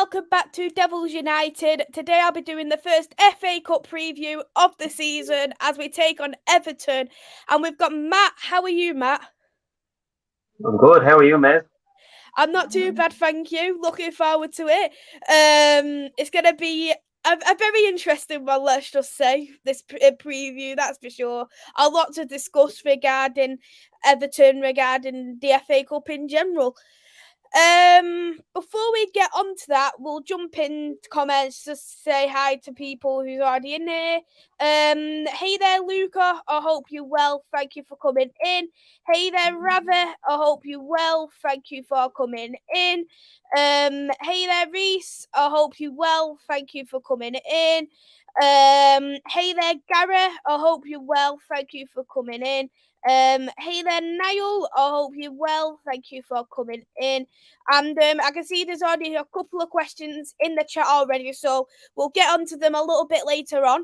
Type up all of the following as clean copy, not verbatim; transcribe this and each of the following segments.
welcome back to Devils United. Today I'll be doing the first FA Cup preview of the season as we take on Everton. And we've got Matt. How are you, Matt? I'm good. How are you, mate? I'm not too bad, thank you. Looking forward to it. It's going to be a very interesting one, let's just say, this preview, that's for sure. A lot to discuss regarding Everton, regarding the FA Cup in general. Before we get on to that, we'll jump in comments, just say hi to people who's already in here. Hey there, Luca. I hope you're well. Thank you for coming in. Hey there, Ravi. I hope you're well. Thank you for coming in. Hey there, Reese. I hope you're well. Thank you for coming in. Hey there, Gary. I hope you're well. Thank you for coming in. Hey there, Niall. I hope you're well. Thank you for coming in. And I can see there's already a couple of questions in the chat already, so we'll get onto them a little bit later on.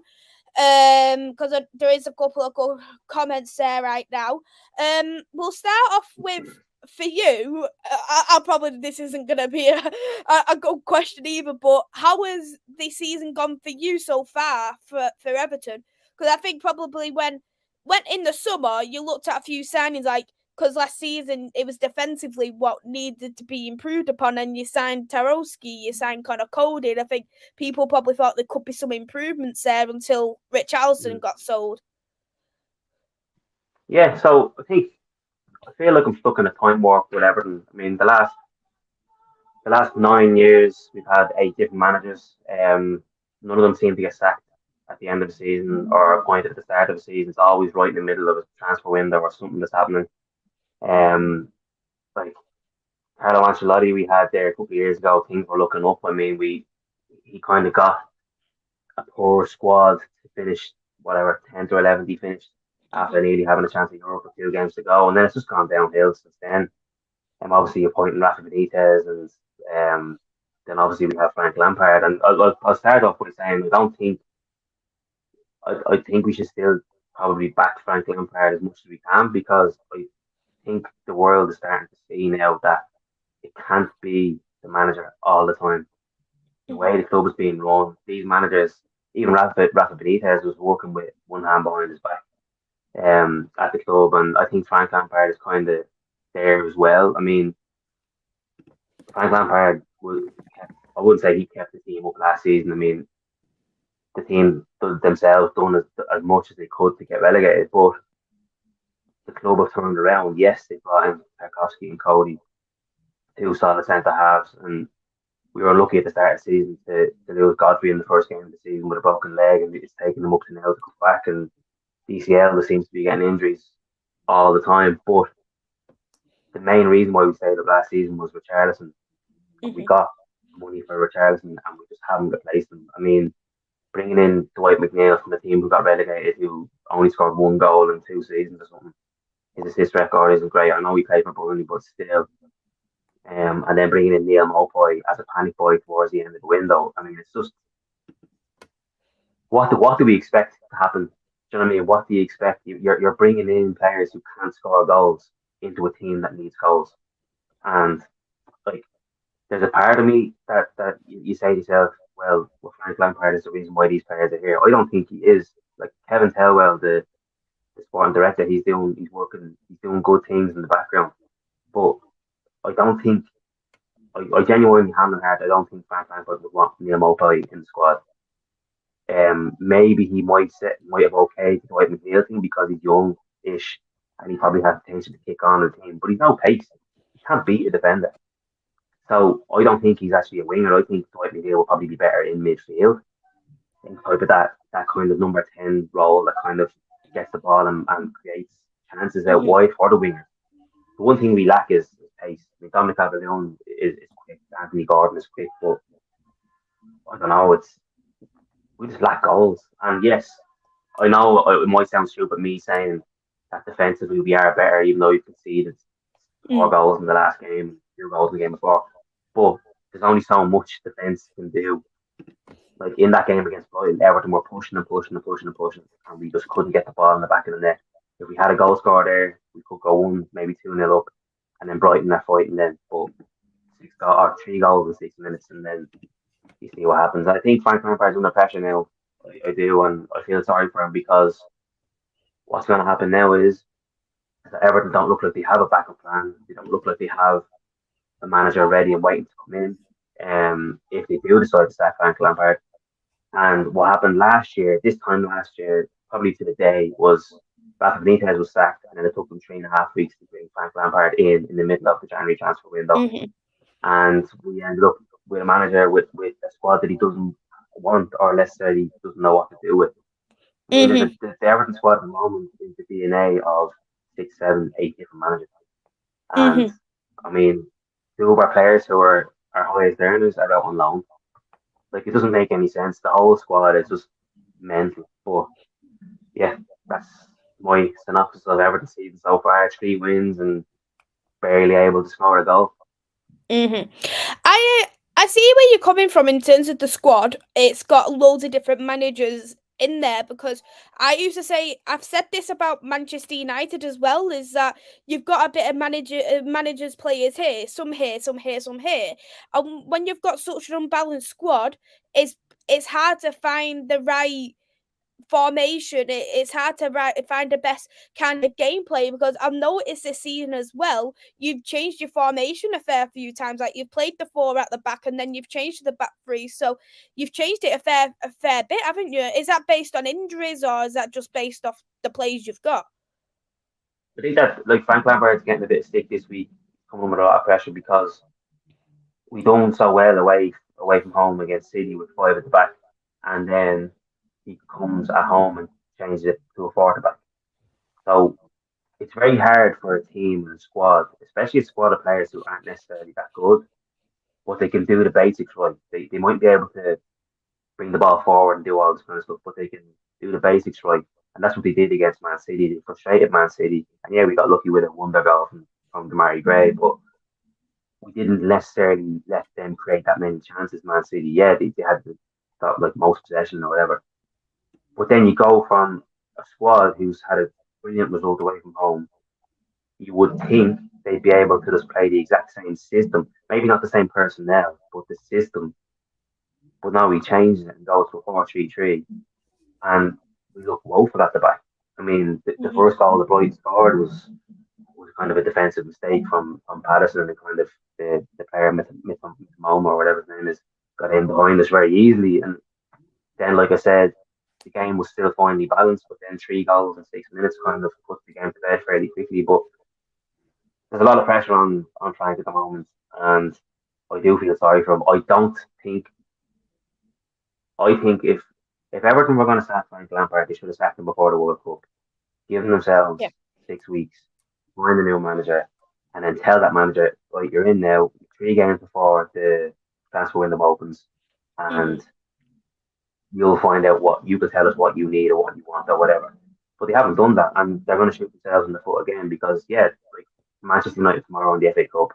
Because there is a couple of good comments there right now. We'll start off with, for you, I'll probably, this isn't going to be a good question either, but how has the season gone for you so far for Everton? Because I think probably when in the summer, you looked at a few signings because last season it was defensively what needed to be improved upon, and you signed Tarowski, you signed Connor Cody. I think people probably thought there could be some improvements there until Richarlison got sold. Yeah, so I feel like I'm stuck in a time warp with Everton. I mean, the last 9 years we've had 8 different managers. None of them seem to get sacked at the end of the season or appointed at the start of the season. It's always right in the middle of a transfer window or something that's happening. Um, like Carlo Ancelotti, we had there a couple of years ago. Things were looking up. I mean, he kind of got a poor squad to finish whatever 10th or 11th he finished after nearly having a chance in Europe with 2 games to go, and then it's just gone downhill since then. Obviously appointing Rafa Benitez, and then obviously we have Frank Lampard. And I'll start off by saying I think we should still probably back Frank Lampard as much as we can, because I think the world is starting to see now that it can't be the manager all the time. The way the club is being run, these managers, even Rafa Benitez was working with one hand behind his back at the club, and I think Frank Lampard is kind of there as well. I mean, Frank Lampard I wouldn't say he kept the team up last season. I mean, the team themselves done as much as they could to get relegated, but the club have turned around. Yes, they brought in Tarkowski and Cody, 2 solid centre halves, and we were lucky at the start of the season to lose Godfrey in the first game of the season with a broken leg, and it's taken them up to now to come back. And DCL, there seems to be getting injuries all the time. But the main reason why we stayed up last season was Richarlison. We got money for Richarlison and we just haven't replaced him. I mean, bringing in Dwight McNeil from a team who got relegated, who only scored 1 goal in 2 seasons or something. His assist record isn't great. I know he played for Burnley, but still. And then bringing in Neil Maupay as a panic boy towards the end of the window. I mean, it's just what do we expect to happen? Do you know what I mean? What do you expect? You're bringing in players who can't score goals into a team that needs goals, and like there's a part of me that you say to yourself, well, Frank Lampard is the reason why these players are here. I don't think he is. Like Kevin Tellwell, the sporting director, he's doing good things in the background, but I don't think. I genuinely, hand on heart, I don't think Frank Lampard would want Neil Maupay in the squad. Maybe he might have okayed the Dwight McNeil thing because he's young-ish and he probably has potential to kick on the team, but he's no pace. He can't beat a defender. So I don't think he's actually a winger. I think Dwight McNeil will probably be better in midfield, in type of that kind of number 10 role that kind of gets the ball and creates chances out wide for the winger. The one thing we lack is pace. I mean, Dominic Calvert-Lewin is quick. Anthony Gordon is quick, but I don't know. We just lack goals. And yes, I know it might sound stupid me saying that defensively we are better, even though we conceded 4 goals in the last game, 2 goals in the game before. But there's only so much defence can do. Like in that game against Brighton, Everton were pushing and pushing and pushing and pushing, and we just couldn't get the ball in the back of the net. If we had a goal scorer there, we could go 1, maybe 2-0 up, and then Brighton are fighting then. But or 3 goals in 6 minutes, and then you see what happens. I think Frank Lampard's under pressure now. I do, and I feel sorry for him because what's going to happen now is that Everton don't look like they have a backup plan. They don't look like they have a manager ready and waiting to come in. If they do decide to sack Frank Lampard, and what happened last year, this time last year, probably to the day, was Rafa Benitez was sacked, and then it took them 3.5 weeks to bring Frank Lampard in the middle of the January transfer window, Mm-hmm. and we ended up with a manager with a squad that he doesn't want, or let's say he doesn't know what to do with. I mean, Mm-hmm. the Everton squad at the moment is the DNA of 6, 7, 8 different managers. And Mm-hmm. I mean, 2 of our players who are our highest earners are out on loan. Like, it doesn't make any sense. The whole squad is just mental. But yeah, that's my synopsis of Everton season so far. 3 wins and barely able to score a goal. Mm-hmm. I see where you're coming from in terms of the squad. It's got loads of different managers in there because I used to say I've said this about Manchester United as well, is that you've got a bit of managers players here, some here, some here, some here. And when you've got such an unbalanced squad, it's hard to find the right formation. It's hard to find the best kind of gameplay because I've noticed this season as well. You've changed your formation a fair few times. Like you've played the 4 at the back and then you've changed to the back 3. So you've changed it a fair bit, haven't you? Is that based on injuries or is that just based off the plays you've got? I think that, like, Frank Lampard's getting a bit of stick this week, coming under a lot of pressure because we done so well away from home against City with 5 at the back, and then he comes at home and changes it to a 4 at the back. So it's very hard for a team and a squad, especially a squad of players who aren't necessarily that good, but they can do the basics right. They might be able to bring the ball forward and do all this kind of stuff, but they can do the basics right. And that's what they did against Man City. They frustrated Man City. And yeah, we got lucky with a wonder goal from Damari Gray, but we didn't necessarily let them create that many chances, Man City. Yeah, they had like most possession or whatever. But then you go from a squad who's had a brilliant result away from home, you would think they'd be able to just play the exact same system. Maybe not the same personnel, but the system. But now we changed it and goes to a 4-3-3, and we look woeful at the back. I mean, the Mm-hmm. first goal the Brighton scored was kind of a defensive mistake from Patterson, and kind of the player Mitoma or whatever his name is got in behind us very easily. And then, like I said, the game was still finely balanced, but then 3 goals in 6 minutes kind of put the game to bed fairly quickly. But there's a lot of pressure on Frank at the moment, and I do feel sorry for him. I think if Everton were going to sack Frank Lampard, they should have sacked him before the World Cup, given Yeah. themselves 6 weeks, find a new manager, and then tell that manager, right, you're in now, 3 games before the transfer window opens, Mm-hmm. and you'll find out what you could tell us what you need or what you want or whatever. But they haven't done that, and they're going to shoot themselves in the foot again because, yeah, like Manchester United tomorrow in the FA Cup.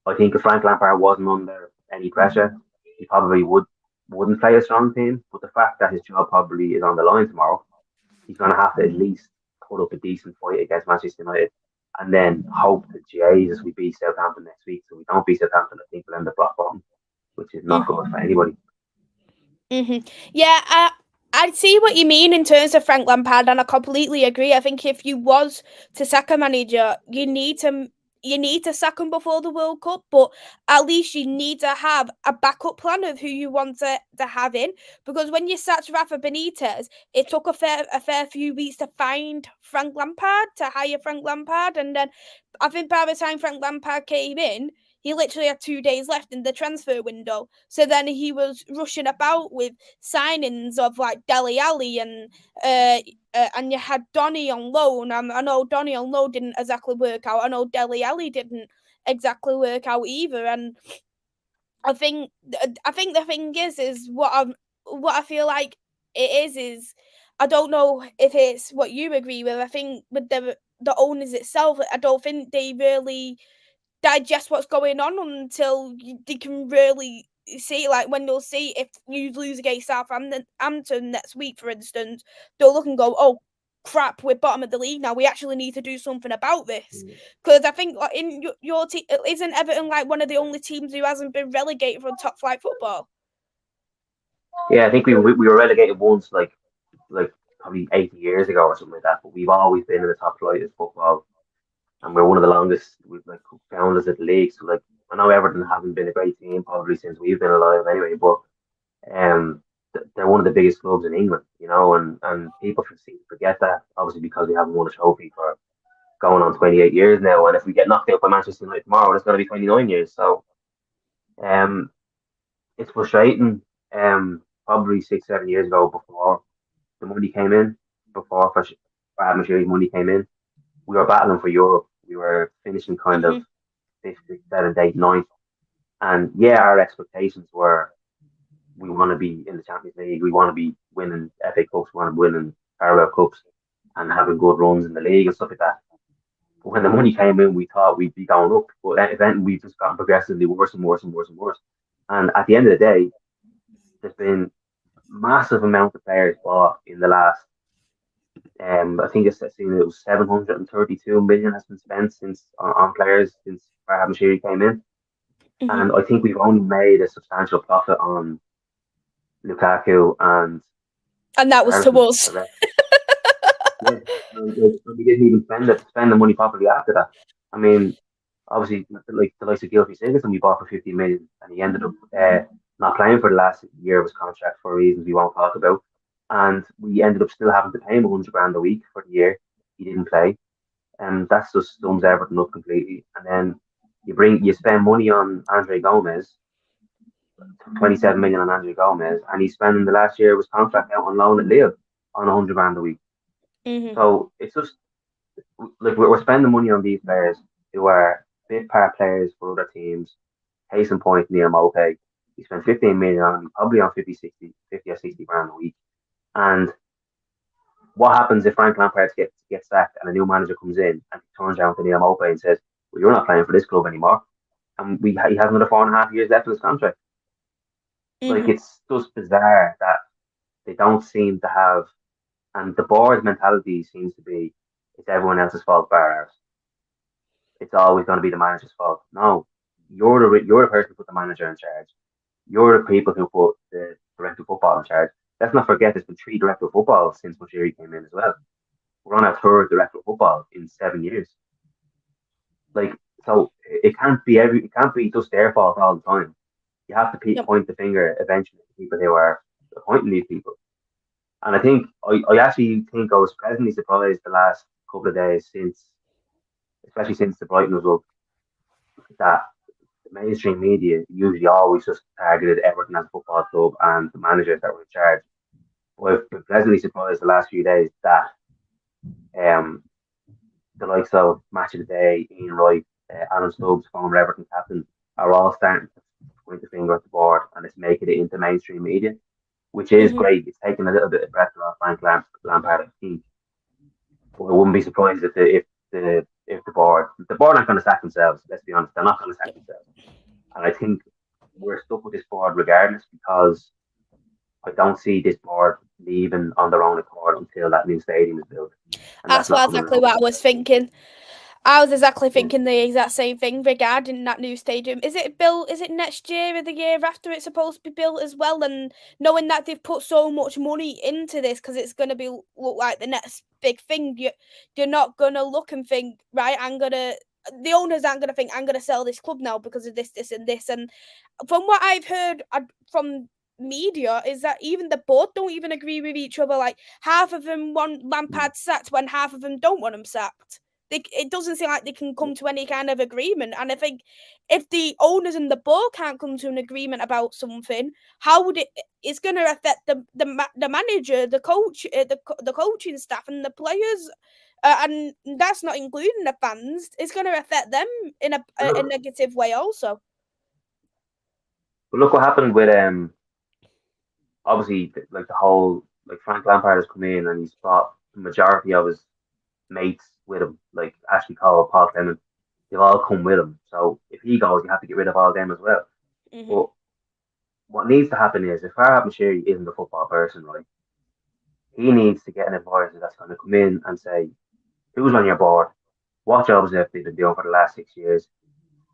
I think if Frank Lampard wasn't under any pressure, he probably wouldn't play a strong team. But the fact that his job probably is on the line tomorrow, he's going to have to at least put up a decent fight against Manchester United, and then hope that Jesus we beat Southampton next week. So we don't beat Southampton, I think we'll end up rock bottom, which is not Mm-hmm. good for anybody. Yeah, I see what you mean in terms of Frank Lampard, and I completely agree. I think if you was to sack a manager, you need to sack him before the World Cup, but at least you need to have a backup plan of who you want to have in. Because when you sacked Rafa Benitez, it took a fair few weeks to find Frank Lampard, to hire Frank Lampard, and then I think by the time Frank Lampard came in, he literally had 2 days left in the transfer window. So then he was rushing about with signings of like Dele Alli and you had Donny on loan. I know Donny on loan didn't exactly work out. I know Dele Alli didn't exactly work out either. And I think the thing is what I feel like it is I don't know if it's what you agree with. I think with the owners itself, I don't think they really digest what's going on until they can really see, like when they'll see if you lose against Southampton next week, for instance, they'll look and go, oh crap, we're bottom of the league now. We actually need to do something about this. Because I think in your team, isn't Everton like one of the only teams who hasn't been relegated from top flight football? Yeah, I think we were relegated once, like probably 80 years ago or something like that. But we've always been in the top flight of football, and we're one of the longest we've like founders of the league. So like I know Everton haven't been a great team probably since we've been alive anyway, but um, they're one of the biggest clubs in England, and people seem to forget that obviously because we haven't won a trophy for going on 28 years now, and if we get knocked out by Manchester United tomorrow, it's going to be 29 years. So um, it's frustrating. Probably 6, 7 years ago, before the money came in, before Brad Mashiri's money came in, we were battling for Europe. We were finishing kind of fifth, sixth, seventh, eighth, ninth, and yeah, our expectations were we want to be in the Champions League, we want to be winning FA Cups, we want to be winning Carabao Cups, and having good runs in the league and stuff like that. But when the money came in, we thought we'd be going up, but then we just gotten progressively worse and worse and worse and worse. And at the end of the day, there's been massive amount of players bought in the last. I think it was 732 million has been spent on players since Farhad Mashiri came in, and I think we've only made a substantial profit on Lukaku and that was to us. Yeah, we didn't even spend the money properly after that. I mean, obviously, like the likes of Gylfi Sigurdsson, we bought for 50 million, and he ended up not playing for the last year of his contract for reasons we won't talk about. And we ended up still having to pay him 100 grand a week for the year he didn't play, and that's just sums everything up completely. And then you spend money on Andre Gomez, 27 million on Andre Gomez, and he's spending the last year of his contract out on loan at Lille on 100 grand a week. So it's just like we're spending money on these players who are bit part players for other teams. Case in point, Neil Maupay. He spent 15 million on him, probably on 50 or 60 grand a week. And what happens if Frank Lampard gets sacked and a new manager comes in and turns around to Neil Maupay and says, "Well, you're not playing for this club anymore," and he has another 4.5 years left of his contract. Like it's just bizarre that they don't seem to have, and the board's mentality seems to be it's everyone else's fault bar ours. It's always going to be the manager's fault. No, you're the person who put the manager in charge. You're the people who put the director of football in charge. Let's not forget there's been 3 director of football since Mashiri came in as well. We're on our 3rd director of football in 7 years. Like, so it can't be just their fault all the time. You have to point the finger eventually at the people who are appointing these people. And I think I actually think I was pleasantly surprised the last couple of days especially since the Brighton result, that the mainstream media usually always just targeted Everton as a football club and the managers that were in charge. But I've been pleasantly surprised the last few days that the likes of Match of the Day, Ian Wright, Alan Stubbs, former Everton captain, are all starting to point the finger at the board, and it's making it into mainstream media, which is great. It's taking a little bit of pressure off Frank Lampard, I think. But I wouldn't be surprised if the board aren't going to sack themselves. Let's be honest, they're not going to sack themselves. And I think we're stuck with this board regardless, because I don't see this board leaving on their own accord until that new stadium is built. And that's exactly what I was thinking. I was exactly thinking the exact same thing regarding that new stadium. Is it built? Is it next year or the year after it's supposed to be built as well? And knowing that they've put so much money into this because it's going to be look like the next big thing, you're not going to look and think, right, the owners aren't going to think, I'm going to sell this club now because of this, this and this. And from what I've heard from media is that even the board don't even agree with each other. Like half of them want Lampard sacked when half of them don't want him sacked. It doesn't seem like they can come to any kind of agreement. And I think if the owners and the board can't come to an agreement about something, how would it's going to affect the manager, the coach, the coaching staff and the players, and that's not including the fans. It's going to affect them in a negative way also. But look what happened with obviously like the whole like Frank Lampard has come in and he's brought the majority of his mates with him, like Ashley Cole, Paul Clement. They've all come with him. So if he goes, you have to get rid of all them as well. But what needs to happen is if Farhad Mashiri isn't a football person, right, he needs to get an advisor that's going to come in and say, who's on your board? What jobs have they been doing for the last 6 years?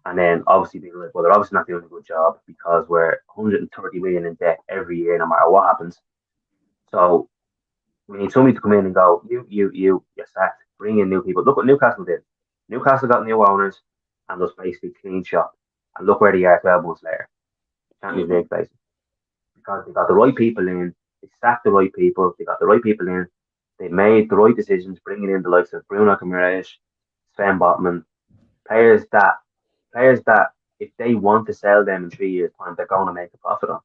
And then obviously being like, well, they're obviously not doing a good job because we're 130 million in debt every year, no matter what happens. So we need somebody to come in and go, you're sacked. Bring in new people. Look what Newcastle did. Newcastle got new owners and just basically clean shop. And look where they are 12 months later. Champions Hmm. League basically. Because they got the right people in, they sacked the right people, they got the right people in, they made the right decisions, bringing in the likes of Bruno Guimaraes, Sven Botman, players that players that if they want to sell them in 3 years' time, they're going to make a profit on.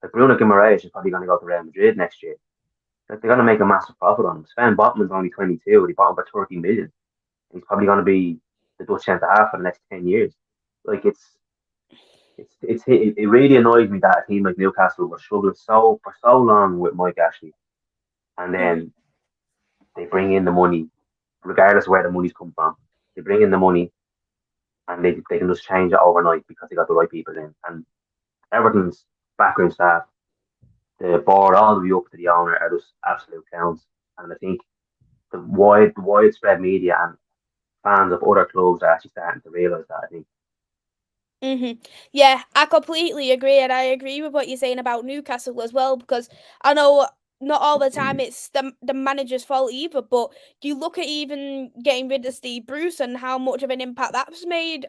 Like Bruno Guimaraes is probably going to go to Real Madrid next year. Like they're going to make a massive profit on him. Sven Botman's only 22. He bought him for 30 million. He's probably going to be the Dutch centre half for the next 10 years. Like it really annoys me that a team like Newcastle was struggling for so long with Mike Ashley, and Hmm. then they bring in the money, regardless of where the money's come from. They bring in the money, and they can just change it overnight because they got the right people in. And Everton's backroom staff, the board, all the way up to the owner, are just absolute clowns. And I think the widespread media and fans of other clubs are actually starting to realise that. I think. Hmm. Yeah, I completely agree, and I agree with what you're saying about Newcastle as well, because I know not all the time it's the manager's fault either. But you look at even getting rid of Steve Bruce and how much of an impact that's made.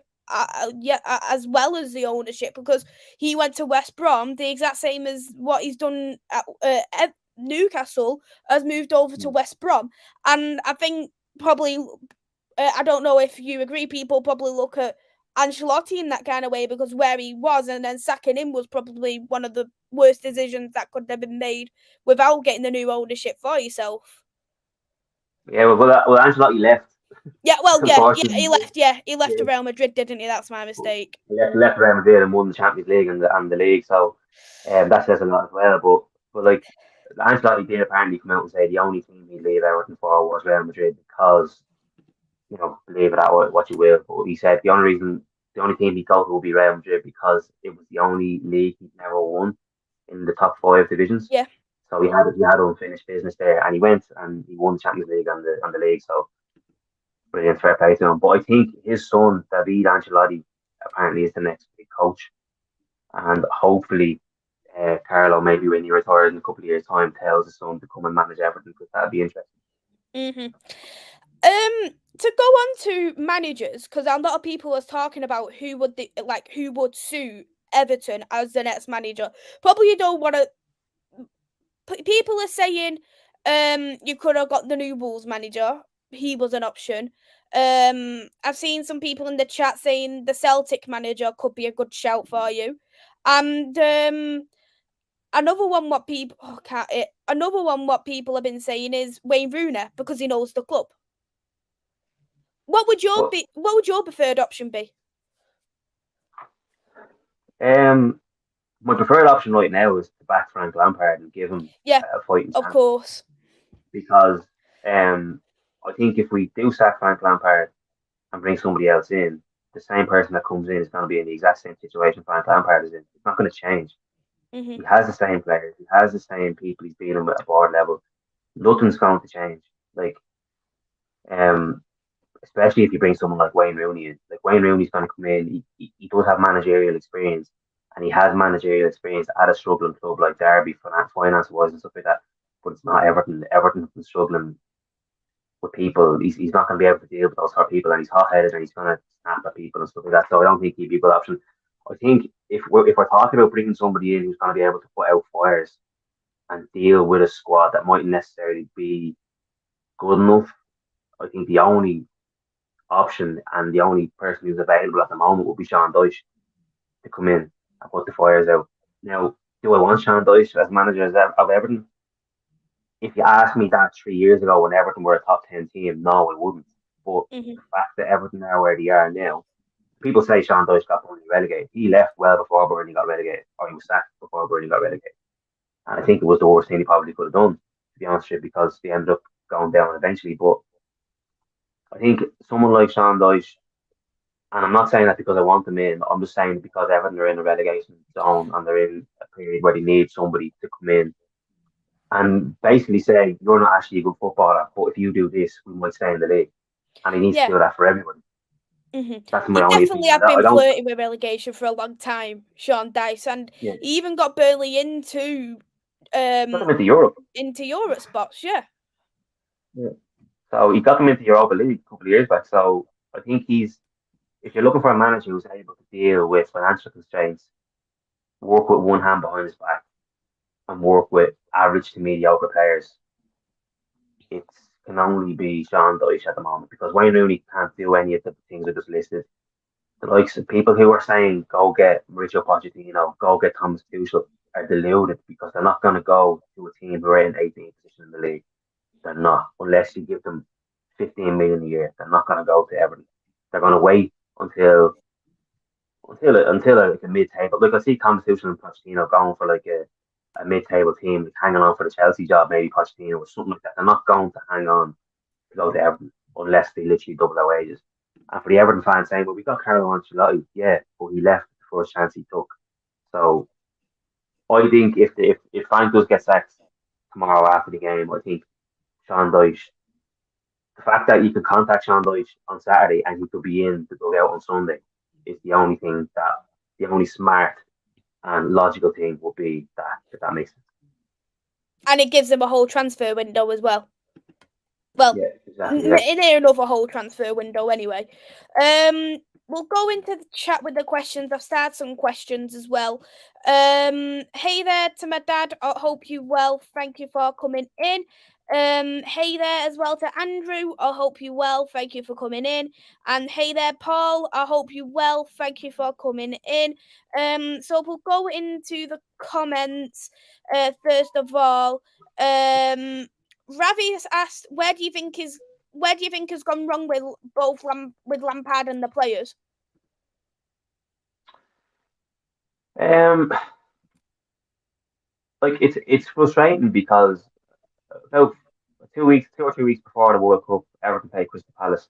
Yeah, as well as the ownership, because he went to West Brom, the exact same as what he's done at Newcastle, has moved over to West Brom, and I think probably I don't know if you agree. People probably look at Ancelotti in that kind of way because where he was, and then sacking him was probably one of the worst decisions that could have been made without getting the new ownership for yourself. Yeah, well, Ancelotti left, Yeah, well, unfortunately. he left. Yeah, he left to Yeah, Real Madrid, didn't he? That's my mistake. left Real Madrid and won the Champions League and the league. So that says a lot as well. But like Ancelotti did apparently come out and say the only team he'd leave Everton for was Real Madrid because believe it that what you will. But he said the only team he'd go to would be Real Madrid because it was the only league he'd never won in the top five divisions. Yeah. So he had unfinished business there, and he went and he won the Champions League and the league. So brilliant, fair play to him. But I think his son David Ancelotti apparently is the next big coach, and hopefully. Carlo, maybe when he retires in a couple of years' time, tells his son to come and manage Everton because that'd be interesting. Mhm. To go on to managers, because a lot of people was talking about who would suit Everton as the next manager. Probably you don't want to. People are saying, you could have got the new Wolves manager. He was an option. I've seen some people in the chat saying the Celtic manager could be a good shout for you, and another one what people another one what people have been saying is Wayne Rooney because he knows the club. But What would your preferred option be? um, my preferred option right now is to back Frank Lampard and give him Yeah, a fighting of chance course. because um, I think if we do sack Frank Lampard and bring somebody else in, the same person that comes in is going to be in the exact same situation Frank Lampard is in. It's not going to change. Hmm. He has the same players. He has the same people he's dealing with at board level. Nothing's going to change. Like um, especially if you bring someone like Wayne Rooney in. Like Wayne Rooney's going to come in. He does have managerial experience, and he has managerial experience at a struggling club like Derby, finance wise and stuff like that. But it's not Everton. Everton's been struggling with people. He's not going to be able to deal with those sort of people, and he's hot headed, and he's going to snap at people and stuff like that. So I don't think he'd be a good option. I think if we're talking about bringing somebody in who's going to be able to put out fires and deal with a squad that mightn't necessarily be good enough, I think the only option and the only person who's available at the moment would be Sean Dyche to come in and put the fires out. Now, do I want Sean Dyche as manager of Everton? If you asked me that 3 years ago when Everton were a top 10 team, no, I wouldn't. But Hmm. the fact that Everton are where they are now, people say Sean Dyche got Burnley relegated. He left well before Burnley got relegated, or he was sacked before Burnley got relegated. And I think it was the worst thing he probably could have done, to be honest with you, because they ended up going down eventually. But I think someone like Sean Dyche, and I'm not saying that because I want them in. I'm just saying because Everton are in a relegation zone and they're in a period where they need somebody to come in and basically say you're not actually a good footballer, but if you do this, we might stay in the league. And he needs to Yeah. do that for everybody. That's my He only definitely opinion. have been I don't. flirting with relegation for a long time, Sean Dice, and Yeah, he even got Burnley got um them into Europe. into Europe spots. Yeah. Yeah. So he got them into Europa League a couple of years back. So I think if you're looking for a manager who's able to deal with financial constraints, work with one hand behind his back, and work with average to mediocre players, it can only be Sean Dyche at the moment because Wayne Rooney can't do any of the things I just listed. The likes of people who are saying go get Mauricio Pochettino, go get Thomas Tuchel are deluded because they're not going to go to a team who are in 18th position in the league. They're not, unless you give them 15 million a year. They're not going to go to Everton. They're going to wait until like a mid-table. Like I see Thomas Tuchel and Pochettino going for like a mid-table team, like hanging on for the Chelsea job, maybe Pochettino or something like that. They're not going to hang on to go to Everton unless they literally double their wages. And for the Everton fans saying, well, we got Carlo Ancelotti, yeah, but he left the first chance he took. So I think if Frank does get sacked tomorrow after the game, I think Sean Dyche, the fact that you could contact Sean Dyche on Saturday and he could be in the dugout on Sunday is the only smart and logical thing would be that, if that makes sense. And it gives them a whole transfer window as well. Well, Yeah, exactly. Yeah. near enough a whole transfer window anyway. We'll go into the chat with the questions. I've started some questions as well. Hey there to my dad. I hope you well. Thank you for coming in. Hey there as well to Andrew. I hope you well. Thank you for coming in. And hey there, Paul. I hope you well. Thank you for coming in. So we'll go into the comments. First of all, Ravi has asked, where do you think has gone wrong with both with Lampard and the players? Um, like it's frustrating because about 2 or 3 weeks before the World Cup, Everton played Crystal Palace.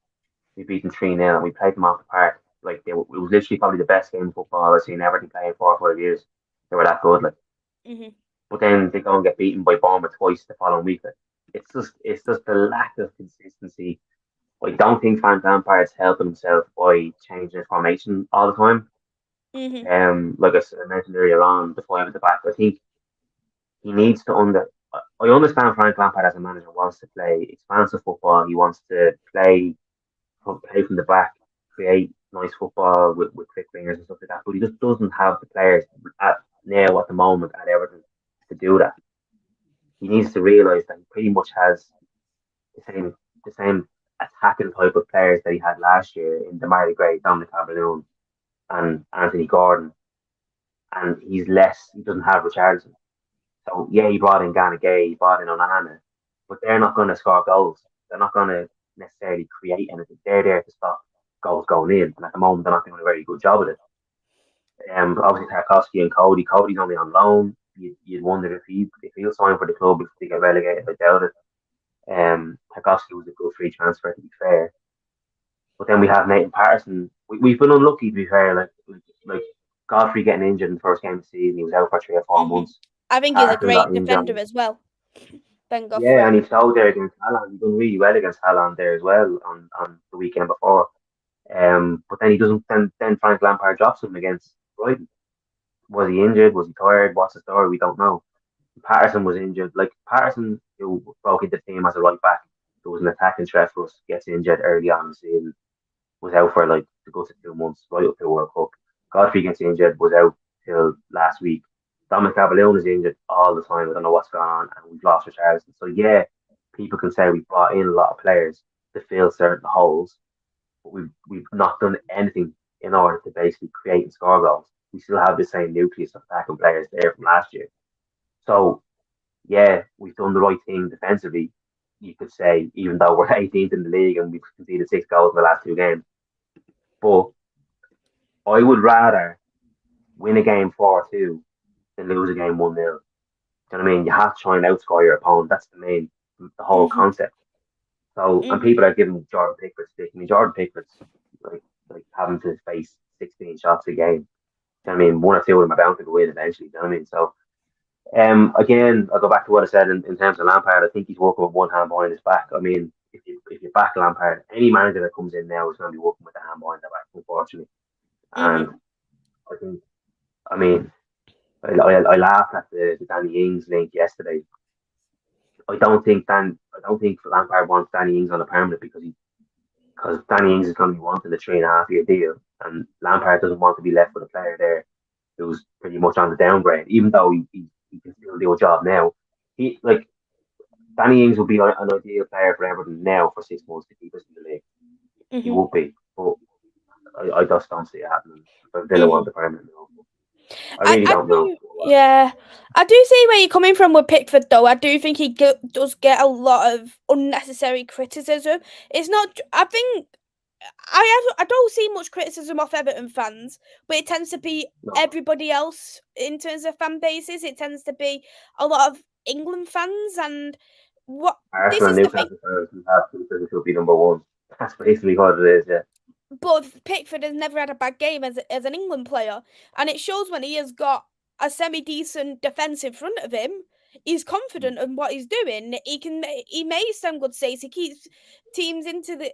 We beat them 3-0 and we played them off the park. Like it was literally probably the best game of football I've seen Everton play in 4 or 5 years. They were that good. Like, Mm-hmm. but then they go and get beaten by Bournemouth twice the following week. Like, it's just the lack of consistency. I don't think Frank Lampard's helping himself by changing his formation all the time. Mm-hmm. Like I mentioned earlier on, the five at the back. I think he needs to under. I understand Frank Lampard as a manager wants to play expansive football. He wants to play from the back, create nice football with quick fingers and stuff like that. But he just doesn't have the players at the moment at Everton to do that. He needs to realise that he pretty much has the same attacking type of players that he had last year in Demarai Gray, Dominic Calvert-Lewin, and Anthony Gordon, and he doesn't have Richarlison. So yeah, he brought in Ghana Gay, he brought in Onana, but they're not going to score goals. They're not going to necessarily create anything. They're there to stop goals going in, and at the moment they're not doing a very good job of it. Obviously Tarkovsky and Cody. Cody's only on loan. You'd wonder if he'll sign for the club if they get relegated. I doubt it. Tarkovsky was a good free transfer to be fair, but then we have Nathan Patterson. We've been unlucky to be fair. Like Godfrey getting injured in the first game of the season, he was out for 3 or 4 Mm-hmm. months. I think he's a Patterson great got injured. defender as well, Ben Yeah, Godfrey. and he showed there against Haaland. He done really well against Haaland there as well on the weekend before. But then he doesn't. Then Frank Lampard drops him against Brighton. Was he injured? Was he tired? What's the story? We don't know. Patterson was injured. Like Patterson, who broke into the team as a right back, who was an attacking threat for us, gets injured early on in the season. Was out for like the good 2 months, right up to the World Cup. Godfrey gets injured, was out till last week. Dominic Calvert-Lewin is injured all the time. I don't know what's going on, and we've lost Richarlison. So yeah, people can say we've brought in a lot of players to fill certain holes, but we've not done anything in order to basically create and score goals. We still have the same nucleus of attacking players there from last year. So yeah, we've done the right thing defensively. You could say, even though we're 18th in the league and we've conceded 6 goals in the last 2 games, but I would rather win a game 4-2 than lose a game 1-0. Do you know what I mean? You have to try and outscore your opponent. That's the whole Mm-hmm. concept. So, and Mm-hmm. people are giving Jordan Pickford stick. I mean, Jordan Pickford's like having to face 16 shots a game. Do you know what I mean? One or two of them are bound to go in eventually. Do you know what I mean? So, Again, I'll go back to what I said in terms of Lampard. I think he's working with one hand behind his back. I mean, if you back Lampard, any manager that comes in now is going to be working with the hand behind their back, unfortunately. And I think, I mean, I laughed at the Danny Ings link yesterday. I don't think Lampard wants Danny Ings on a permanent because Danny Ings is going to be wanting a 3.5 year deal, and Lampard doesn't want to be left with a player there who's pretty much on the downgrade, even though he can still do a job now. He like Danny Ings would be an ideal player for Everton now for 6 months to keep us in the league. He would be, but I just don't see it happening. If Villa want the permanent move, I really don't know. Yeah, I do see where you're coming from with Pickford, though. I do think he does get a lot of unnecessary criticism. It's not. I think I don't see much criticism off Everton fans, but it tends to be everybody else in terms of fan bases. It tends to be a lot of England fans, and what Arsenal and Newcastle fans who have Pickford should be number one. That's basically what it is. Yeah. But Pickford has never had a bad game as an England player, and it shows when he has got a semi-decent defence in front of him. He's confident in what he's doing. He makes some good saves. He keeps teams in the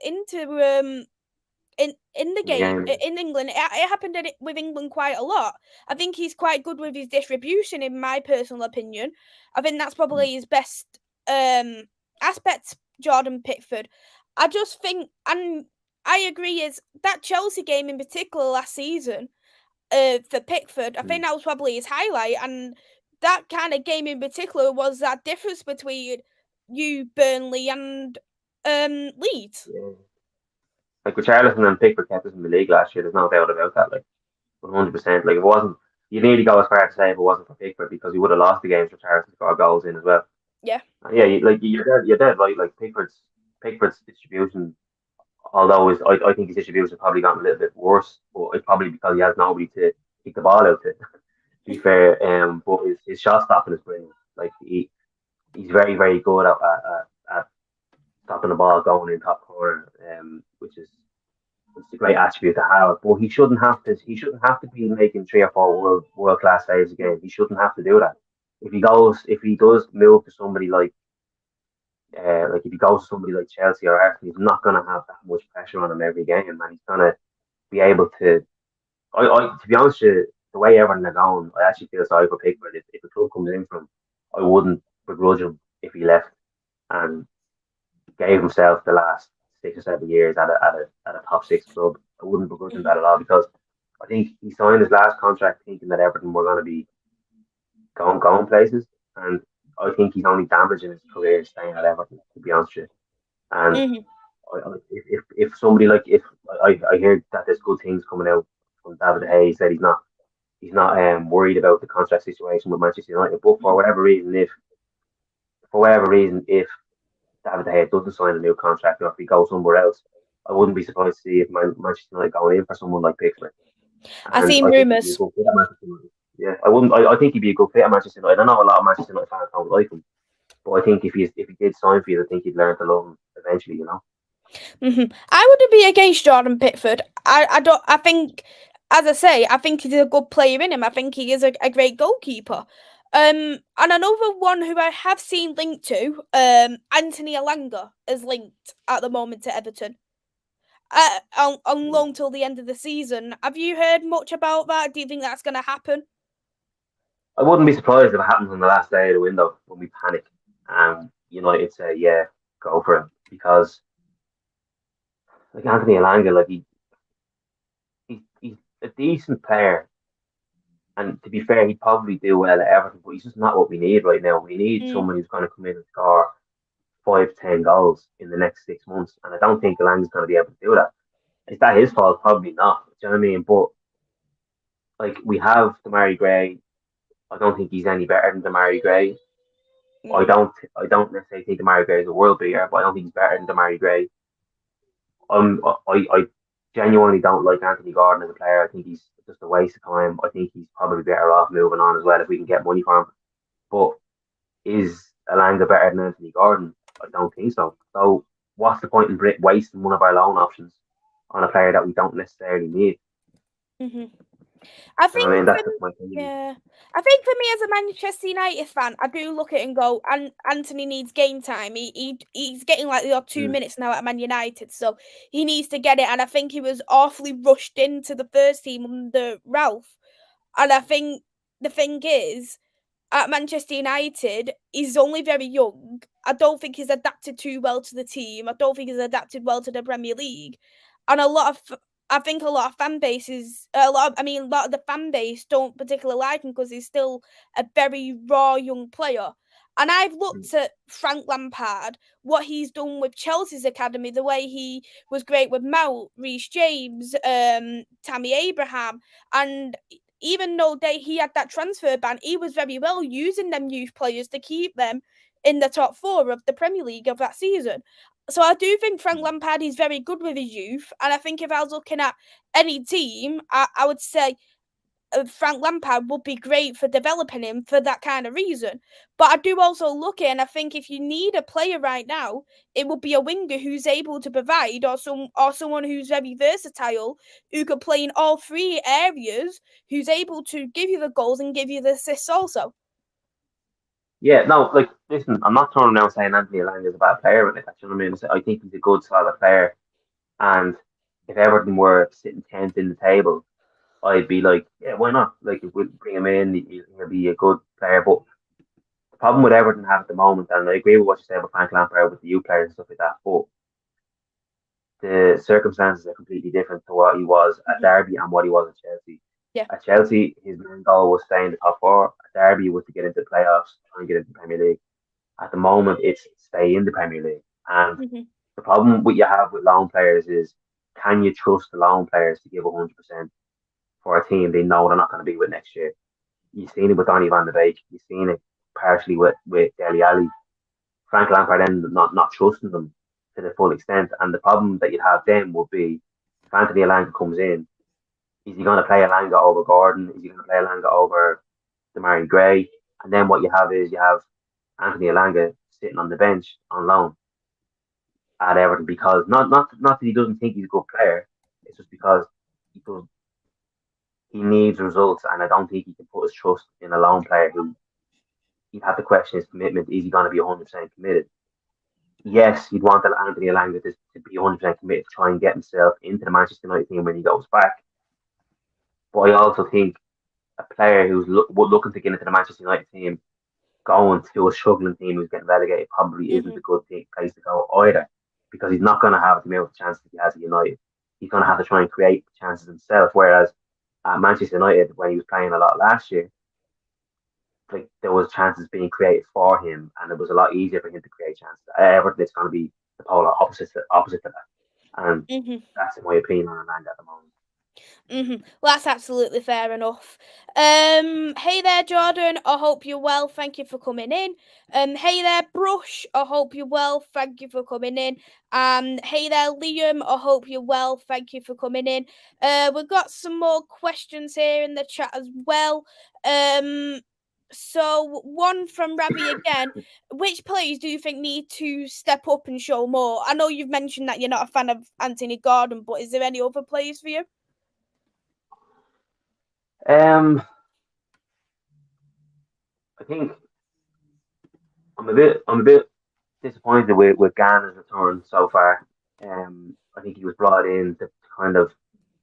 game in England. It happened with England quite a lot. I think he's quite good with his distribution, in my personal opinion. I think that's probably his best aspect, Jordan Pickford. I just think, and I agree, is that Chelsea game in particular last season for Pickford, I think that was probably his highlight, and that kind of game in particular was that difference between you, Burnley, and Leeds. Yeah. Like Richarlison and Pickford kept us in the league last year. There's no doubt about that. Like 100%. Like it wasn't. You nearly go as far to say if it wasn't for Pickford because he would have lost the games. Richarlison got goals in as well. Yeah. Yeah. You're dead right. Like Pickford's distribution. Although I think his distribution has probably gotten a little bit worse, but it's probably because he has nobody to kick the ball out to. To be fair, but his shot stopping is brilliant. Like he's very very good at stopping the ball going in top corner, which is it's a great attribute to have. But he shouldn't have to. He shouldn't have to be making 3 or 4 world class saves a game. He shouldn't have to do that. If he does move to somebody like if he goes to somebody like Chelsea or Arsenal, he's not going to have that much pressure on him every game, and he's going to be able to. To be honest, with you, the way Everton are going, I actually feel sorry for Pickford. If a club comes in from, I wouldn't begrudge him if he left and gave himself the last 6 or 7 years at a top six club. I wouldn't begrudge him that at all because I think he signed his last contract thinking that Everton were going to be going places, and I think he's only damaging his career staying at Everton. To be honest with you, and if somebody like if I hear that there's good things coming out from David Hayes that he's not worried about the contract situation with Manchester United, but for whatever reason, if David De Gea doesn't sign a new contract or if he goes somewhere else, I wouldn't be surprised to see if Manchester United going in for someone like Pickford. I've seen rumours. Yeah, I wouldn't. I think he'd be a good fit at Manchester United. I know a lot of Manchester United fans don't like him, but I think if he did sign for you, I think he'd learn to love him eventually. You know. I wouldn't be against Jordan Pickford. I don't. I think, as I say, I think he's a good player in him. I think he is a great goalkeeper. And another one who I have seen linked to, Anthony Elanga is linked at the moment to Everton. On loan till the end of the season. Have you heard much about that? Do you think that's going to happen? I wouldn't be surprised if it happens on the last day of the window when we panic and United say, "Yeah, go for it," because like Anthony Elanga, like he's a decent player. And to be fair, he'd probably do well at Everton, but he's just not what we need right now. We need someone who's going to come in and score 5 to 10 goals in the next 6 months. And I don't think Delaney's going to be able to do that. Is that his fault? Probably not. Do you know what I mean? But like we have Damari Gray. I don't think he's any better than Damari Gray. I don't necessarily think Damari Gray is a world beater, but I don't think he's better than Damari Gray. I genuinely don't like Anthony Gordon as a player. I think he's just a waste of time. I think he's probably better off moving on as well if we can get money for him. But is Elanga better than Anthony Gordon? I don't think so. So what's the point in wasting one of our loan options on a player that we don't necessarily need? I You know what I think mean? for That's just my opinion. yeah, I think for me as a Manchester United fan, I do look at it and go, and Anthony needs game time. He's getting like the odd 2 minutes now at Man United, so he needs to get it. And I think he was awfully rushed into the first team under Ralph. And I think the thing is, at Manchester United, he's only very young. I don't think he's adapted too well to the team. I don't think he's adapted well to the Premier League, and I think a lot of fan bases, a lot of the fan base don't particularly like him because he's still a very raw young player. And I've looked at Frank Lampard, what he's done with Chelsea's academy, the way he was great with Mount, Reece James, Tammy Abraham, and even though he had that transfer ban, he was very well using them youth players to keep them in the top four of the Premier League of that season. So I do think Frank Lampard is very good with his youth, and I think if I was looking at any team, I would say Frank Lampard would be great for developing him for that kind of reason. But I do also look at it and I think if you need a player right now, it would be a winger who's able to provide, or someone who's very versatile, who could play in all three areas, who's able to give you the goals and give you the assists also. Yeah, no, like, listen, I'm not turning around saying Anthony Elanga is a bad player, but like, you know what I mean? I think he's a good, solid player. And if Everton were sitting 10th in the table, I'd be like, yeah, why not? Like, if we bring him in, he'll be a good player. But the problem with Everton have at the moment, and I agree with what you said about Frank Lampard with the youth players and stuff like that, but the circumstances are completely different to what he was at Derby and what he was at Chelsea. Yeah. At Chelsea, his main goal was staying in the top four. At Derby was to get into the playoffs, try and get into the Premier League. At the moment, it's stay in the Premier League. And the problem you have with loan players is, can you trust the loan players to give 100% for a team they know they're not going to be with next year? You've seen it with Donny van de Beek. You've seen it partially with Dele Alli. Frank Lampard then not trusting them to the full extent. And the problem that you'd have then would be if Anthony Elanga comes in, is he going to play Elanga over Gordon? Is he going to play Elanga over Demarai Gray? And then what you have is you have Anthony Elanga sitting on the bench on loan at Everton because not that he doesn't think he's a good player. It's just because he needs results, and I don't think he can put his trust in a lone player who he'd have to question his commitment. Is he going to be 100% committed? Yes, you'd want Anthony Elanga to be 100% committed to try and get himself into the Manchester United team when he goes back. But I also think a player who's looking to get into the Manchester United team going to a struggling team who's getting relegated probably isn't a good place to go either, because he's not going to have the amount of chances he has at United. He's going to have to try and create chances himself. Whereas at Manchester United, when he was playing a lot last year, like there was chances being created for him, and it was a lot easier for him to create chances. Everton, it's going to be the polar opposite to that, and that's in my opinion on Ananga at the moment. Well, that's absolutely fair enough. Hey there, Jordan. I hope you're well. Thank you for coming in. Hey there, Brush. I hope you're well. Thank you for coming in. Hey there, Liam. I hope you're well. Thank you for coming in. We've got some more questions here in the chat as well. So one from Ravi again. Which players do you think need to step up and show more? I know you've mentioned that you're not a fan of Anthony Gordon, but is there any other players for you? I think I'm a bit disappointed with Ghana's return so far. I think he was brought in to kind of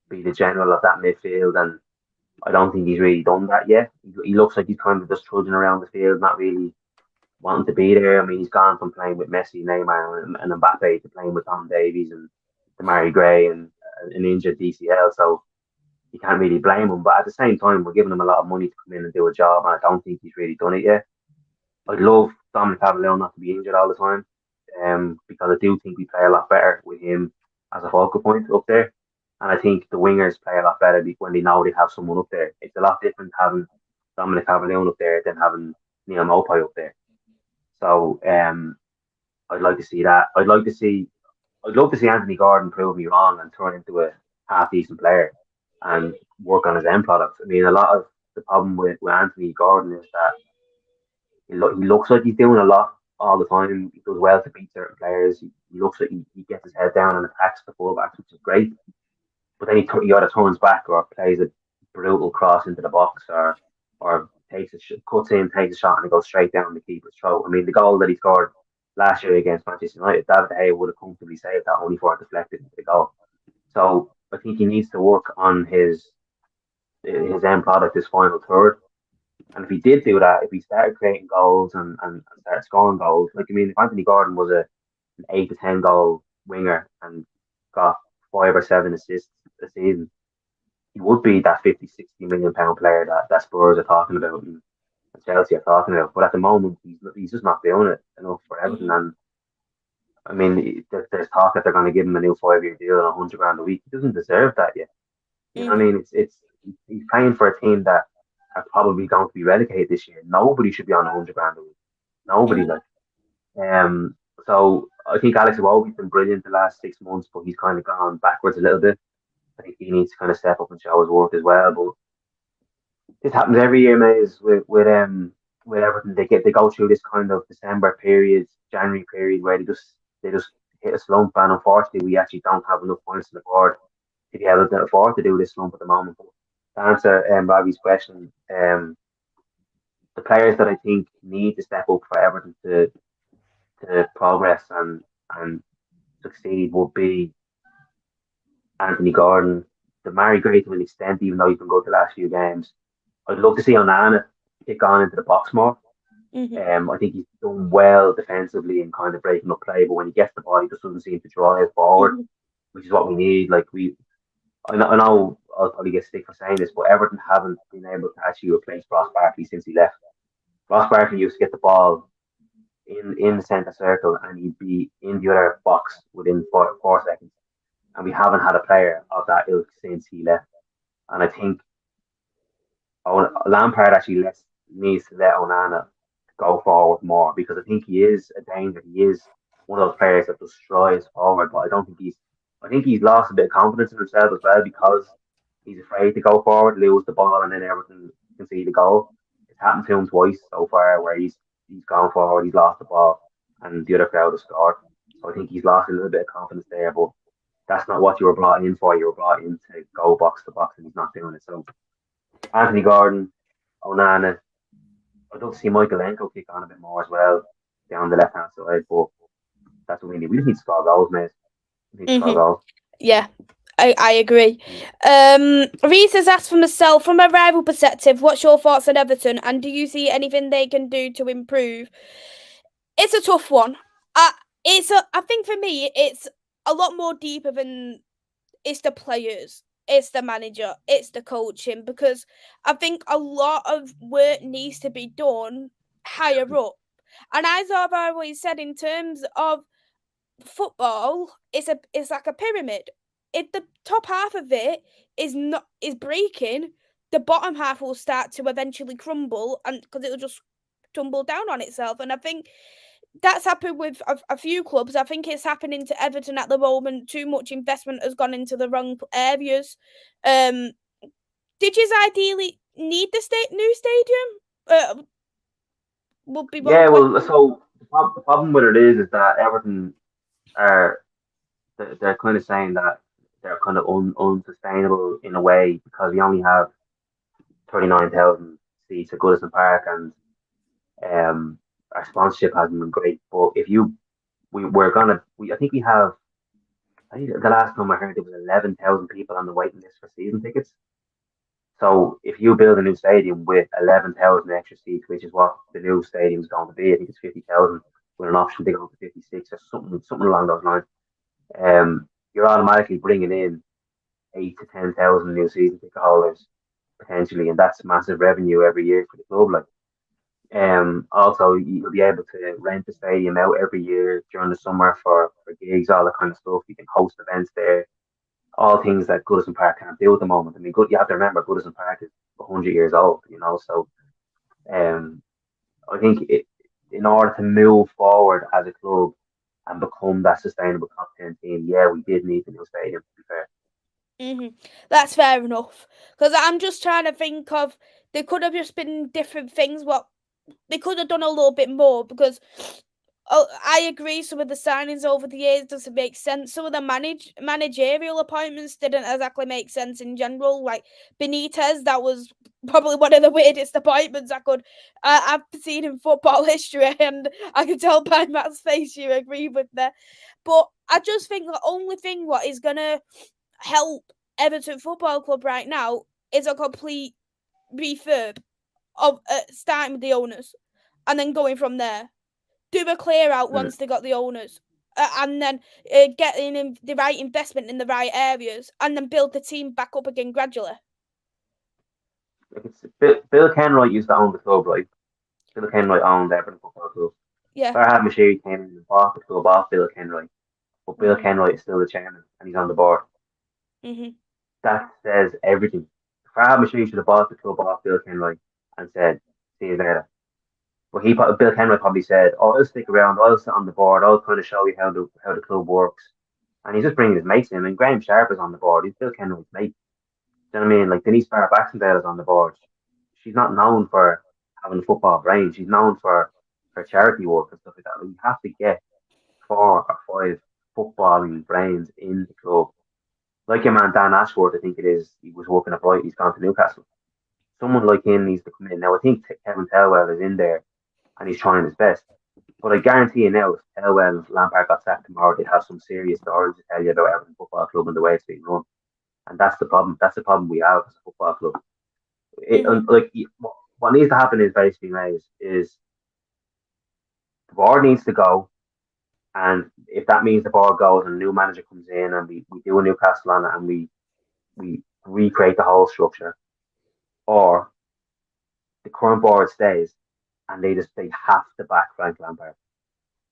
be the general of that midfield, and I don't think he's really done that yet. He looks like he's kind of just trudging around the field, not really wanting to be there. I mean, he's gone from playing with Messi, Neymar, and Mbappe to playing with Tom Davies and Demarai Gray and an injured DCL. So you can't really blame him. But at the same time, we're giving him a lot of money to come in and do a job, and I don't think he's really done it yet. I'd love Dominic Cavalier not to be injured all the time, because I do think we play a lot better with him as a focal point up there. And I think the wingers play a lot better when they know they have someone up there. It's a lot different having Dominic Cavalier up there than having Neil Mopai up there. So I'd like to see that. I'd love to see Anthony Gordon prove me wrong and turn into a half decent player and work on his end product. I mean, a lot of the problem with Anthony Gordon is that he looks like he's doing a lot all the time. He does well to beat certain players. He looks like he gets his head down and attacks the fullbacks, which is great. But then he either turns back or plays a brutal cross into the box or cuts in, takes a shot, and it goes straight down the keeper's throat. I mean, the goal that he scored last year against Manchester United, David De Gea would have comfortably saved that only for it deflected into the goal. So I think he needs to work on his end product, his final third. And if he did do that, if he started creating goals and started scoring goals, like I mean, if Anthony Gordon was an 8 to 10 goal winger and got 5 or 7 assists a season, he would be that 50, 60 million pound player that Spurs are talking about and Chelsea are talking about. But at the moment, he's just not doing it enough for Everton. And I mean, there's talk that they're going to give him a new 5 year deal and 100 grand a week. He doesn't deserve that yet. You know what I mean? It's he's playing for a team that are probably going to be relegated this year. Nobody should be on 100 grand a week. Nobody like. So I think Alex Iwobi's been brilliant the last 6 months, but he's kind of gone backwards a little bit. I think he needs to kind of step up and show his worth as well. But this happens every year, Mays, with Everton. They go through this kind of December period, January period where they just hit a slump, and unfortunately, we actually don't have enough points on the board to be able to afford to do this slump at the moment. But to answer Robbie's question, the players that I think need to step up for Everton to progress and succeed would be Anthony Gordon, Damari Gray to an extent, even though he's been good the last few games. I'd love to see Onana kick on into the box more. I think he's done well defensively and kind of breaking up play, but when he gets the ball, he just doesn't seem to drive forward, which is what we need. I know I'll probably get stick for saying this, but Everton haven't been able to actually replace Ross Barkley since he left. Ross Barkley used to get the ball in the centre circle and he'd be in the other box within 4 seconds. And we haven't had a player of that ilk since he left. And I think Lampard actually needs to let Onana go forward more because I think he is a danger. He is one of those players that just strides forward, but I think he's lost a bit of confidence in himself as well because he's afraid to go forward, lose the ball, and then Everton concede the goal. It's happened to him twice so far where he's gone forward, he's lost the ball, and the other crowd has scored. So I think he's lost a little bit of confidence there, but that's not what you were brought in for. You were brought in to go box to box, and he's not doing it. So Anthony Gordon, Onana, I'd love to see Michael Enko kick on a bit more as well down the left hand side, but that's what we need. We just need to score goals, mate. We need to score goals. Yeah, I agree. Reese has asked for myself, from a rival perspective, what's your thoughts on Everton and do you see anything they can do to improve? It's a tough one. I think for me, it's a lot more deeper than it's the players, it's the manager, it's the coaching, because I think a lot of work needs to be done higher up. And as I've always said, in terms of football, it's like a pyramid. If the top half of it is breaking, the bottom half will start to eventually crumble, and because it'll just tumble down on itself. And I think that's happened with a few clubs. I think it's happening to Everton at the moment. Too much investment has gone into the wrong areas. Did you ideally need the new stadium? Would be yeah. Well, so the problem with it is that Everton are they're kind of saying that they're kind of unsustainable in a way because we only have 39,000 seats at Goodison Park and our sponsorship hasn't been great. But I think we have. I think the last time I heard there was 11,000 people on the waiting list for season tickets. So if you build a new stadium with 11,000 extra seats, which is what the new stadium is going to be, I think it's 50,000 with an option to go to 56 or something along those lines. You're automatically bringing in 8 to 10,000 new season ticket holders potentially, and that's massive revenue every year for the club. Also, you'll be able to rent the stadium out every year during the summer for gigs, all that kind of stuff. You can host events there, all things that Goodison Park can't do at the moment. I mean, you have to remember Goodison Park is 100 years old, so I think in order to move forward as a club and become that sustainable top 10 team, yeah, we did need the new stadium, to be fair. That's fair enough. Because I'm just trying to think of, there could have just been different things. What they could have done a little bit more, because I agree. Some of the signings over the years doesn't make sense. Some of the managerial appointments didn't exactly make sense in general. Like Benitez, that was probably one of the weirdest appointments I've seen in football history, and I can tell by Matt's face you agree with that. But I just think the only thing what is gonna help Everton Football Club right now is a complete refurb of starting with the owners and then going from there. Do a clear out once they got the owners, and then getting the right investment in the right areas, and then build the team back up again gradually. Like Bill Kenwright used to own the club, right? Bill Kenwright owned Everton Football Club. Yeah. Farhad Moshiri came in and bought the club off Bill Kenwright, but Bill Kenwright is still the chairman and he's on the board. That says everything. Farhad Moshiri should have bought the club off Bill Kenwright and said, "See you later." But Bill Kenwright probably said, "Oh, I'll stick around. I'll sit on the board. I'll kind of show you how the club works." And he's just bringing his mates in. I mean, Graham Sharp is on the board. He's Bill Kenwright's mate. Do you know what I mean? Like Denise Barr Baxendale is on the board. She's not known for having a football brain. She's known for her charity work and stuff like that. Like, you have to get 4 or 5 footballing brains in the club. Like your man Dan Ashworth, I think it is. He was working at Brighton. He's gone to Newcastle. Someone like him needs to come in. Now I think Kevin Telwell is in there and he's trying his best. But I guarantee you now, if Telwell and Lampard got sacked tomorrow, they'd have some serious stories to tell you about Everton Football Club and the way it's being run. And that's the problem. That's the problem we have as a football club. What needs to happen is basically, Mays, is the board needs to go. And if that means the board goes and a new manager comes in and we do a Newcastle on it and we recreate the whole structure, or the current board stays and they have to back Frank Lampard.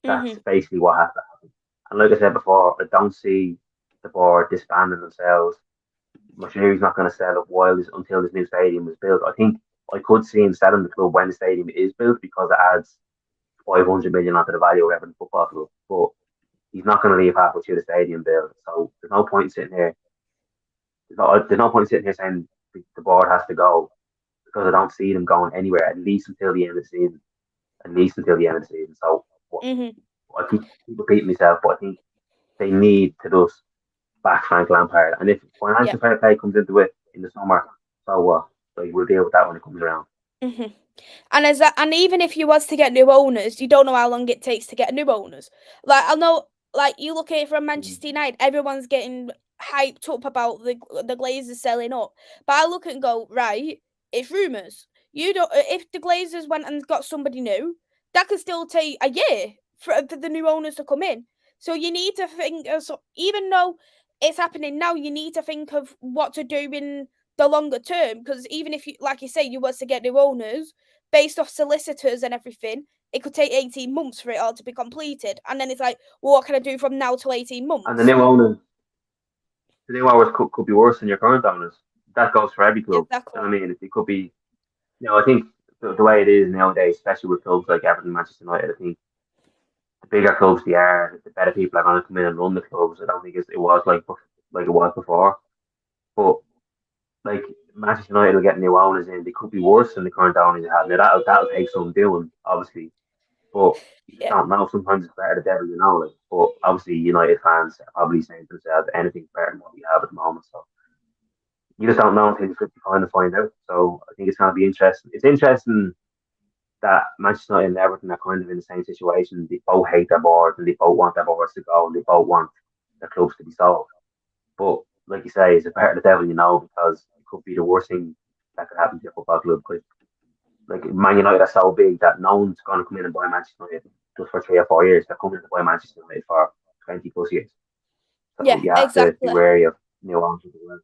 That's basically what has to happen. And like I said before, I don't see the board disbanding themselves. Moshiri's not going to sell up until this new stadium is built. I think I could see him selling the club when the stadium is built because it adds 500 million onto the value of Everton Football Club. But he's not going to leave halfway through the stadium build. So there's no point sitting here. There's no point sitting here saying the board has to go because I don't see them going anywhere at least until the end of the season. At least until the end of the season. So I keep repeating myself, but I think they need to just back Frank Lampard. And if financial fair play comes into it in the summer, so what? Like, we'll deal with that when it comes around. And even if you was to get new owners, you don't know how long it takes to get new owners. Like I know, like you look at it from Manchester United, everyone's getting hyped up about the Glazers selling up. But I look at it and go, right, it's rumours. You don't. If the Glazers went and got somebody new, that could still take a year for the new owners to come in. So you need to think. So even though it's happening now, you need to think of what to do in the longer term. Because even if you, like you say, you was to get new owners based off solicitors and everything, it could take 18 months for it all to be completed. And then it's like, well, what can I do from now till 18 months? And the new owners could be worse than your current owners. That goes for every club. Exactly. You know what I mean? It could be, I think the way it is nowadays, especially with clubs like Everton, Manchester United, I think the bigger clubs they are, the better people are going to come in and run the clubs. I don't think it was like it was before. But like Manchester United will get new owners in. They could be worse than the current owners they have. Now that'll take some doing, obviously. But you just don't know. Sometimes it's better the devil you know. Like, but obviously United fans are probably saying to themselves, anything's better than what we have at the moment. So you just don't know until you kind of find out. So I think it's going to be interesting. It's interesting that Manchester United and Everton are kind of in the same situation. They both hate their boards and they both want their boards to go and they both want their clubs to be sold. But like you say, it's a better the devil you know because it could be the worst thing that could happen to your football club. Because like Man United are so big that no one's going to come in and buy Manchester United just for 3 or 4 years. They're coming to buy Manchester United for 20 plus years. So you have to be wary of new owners as well.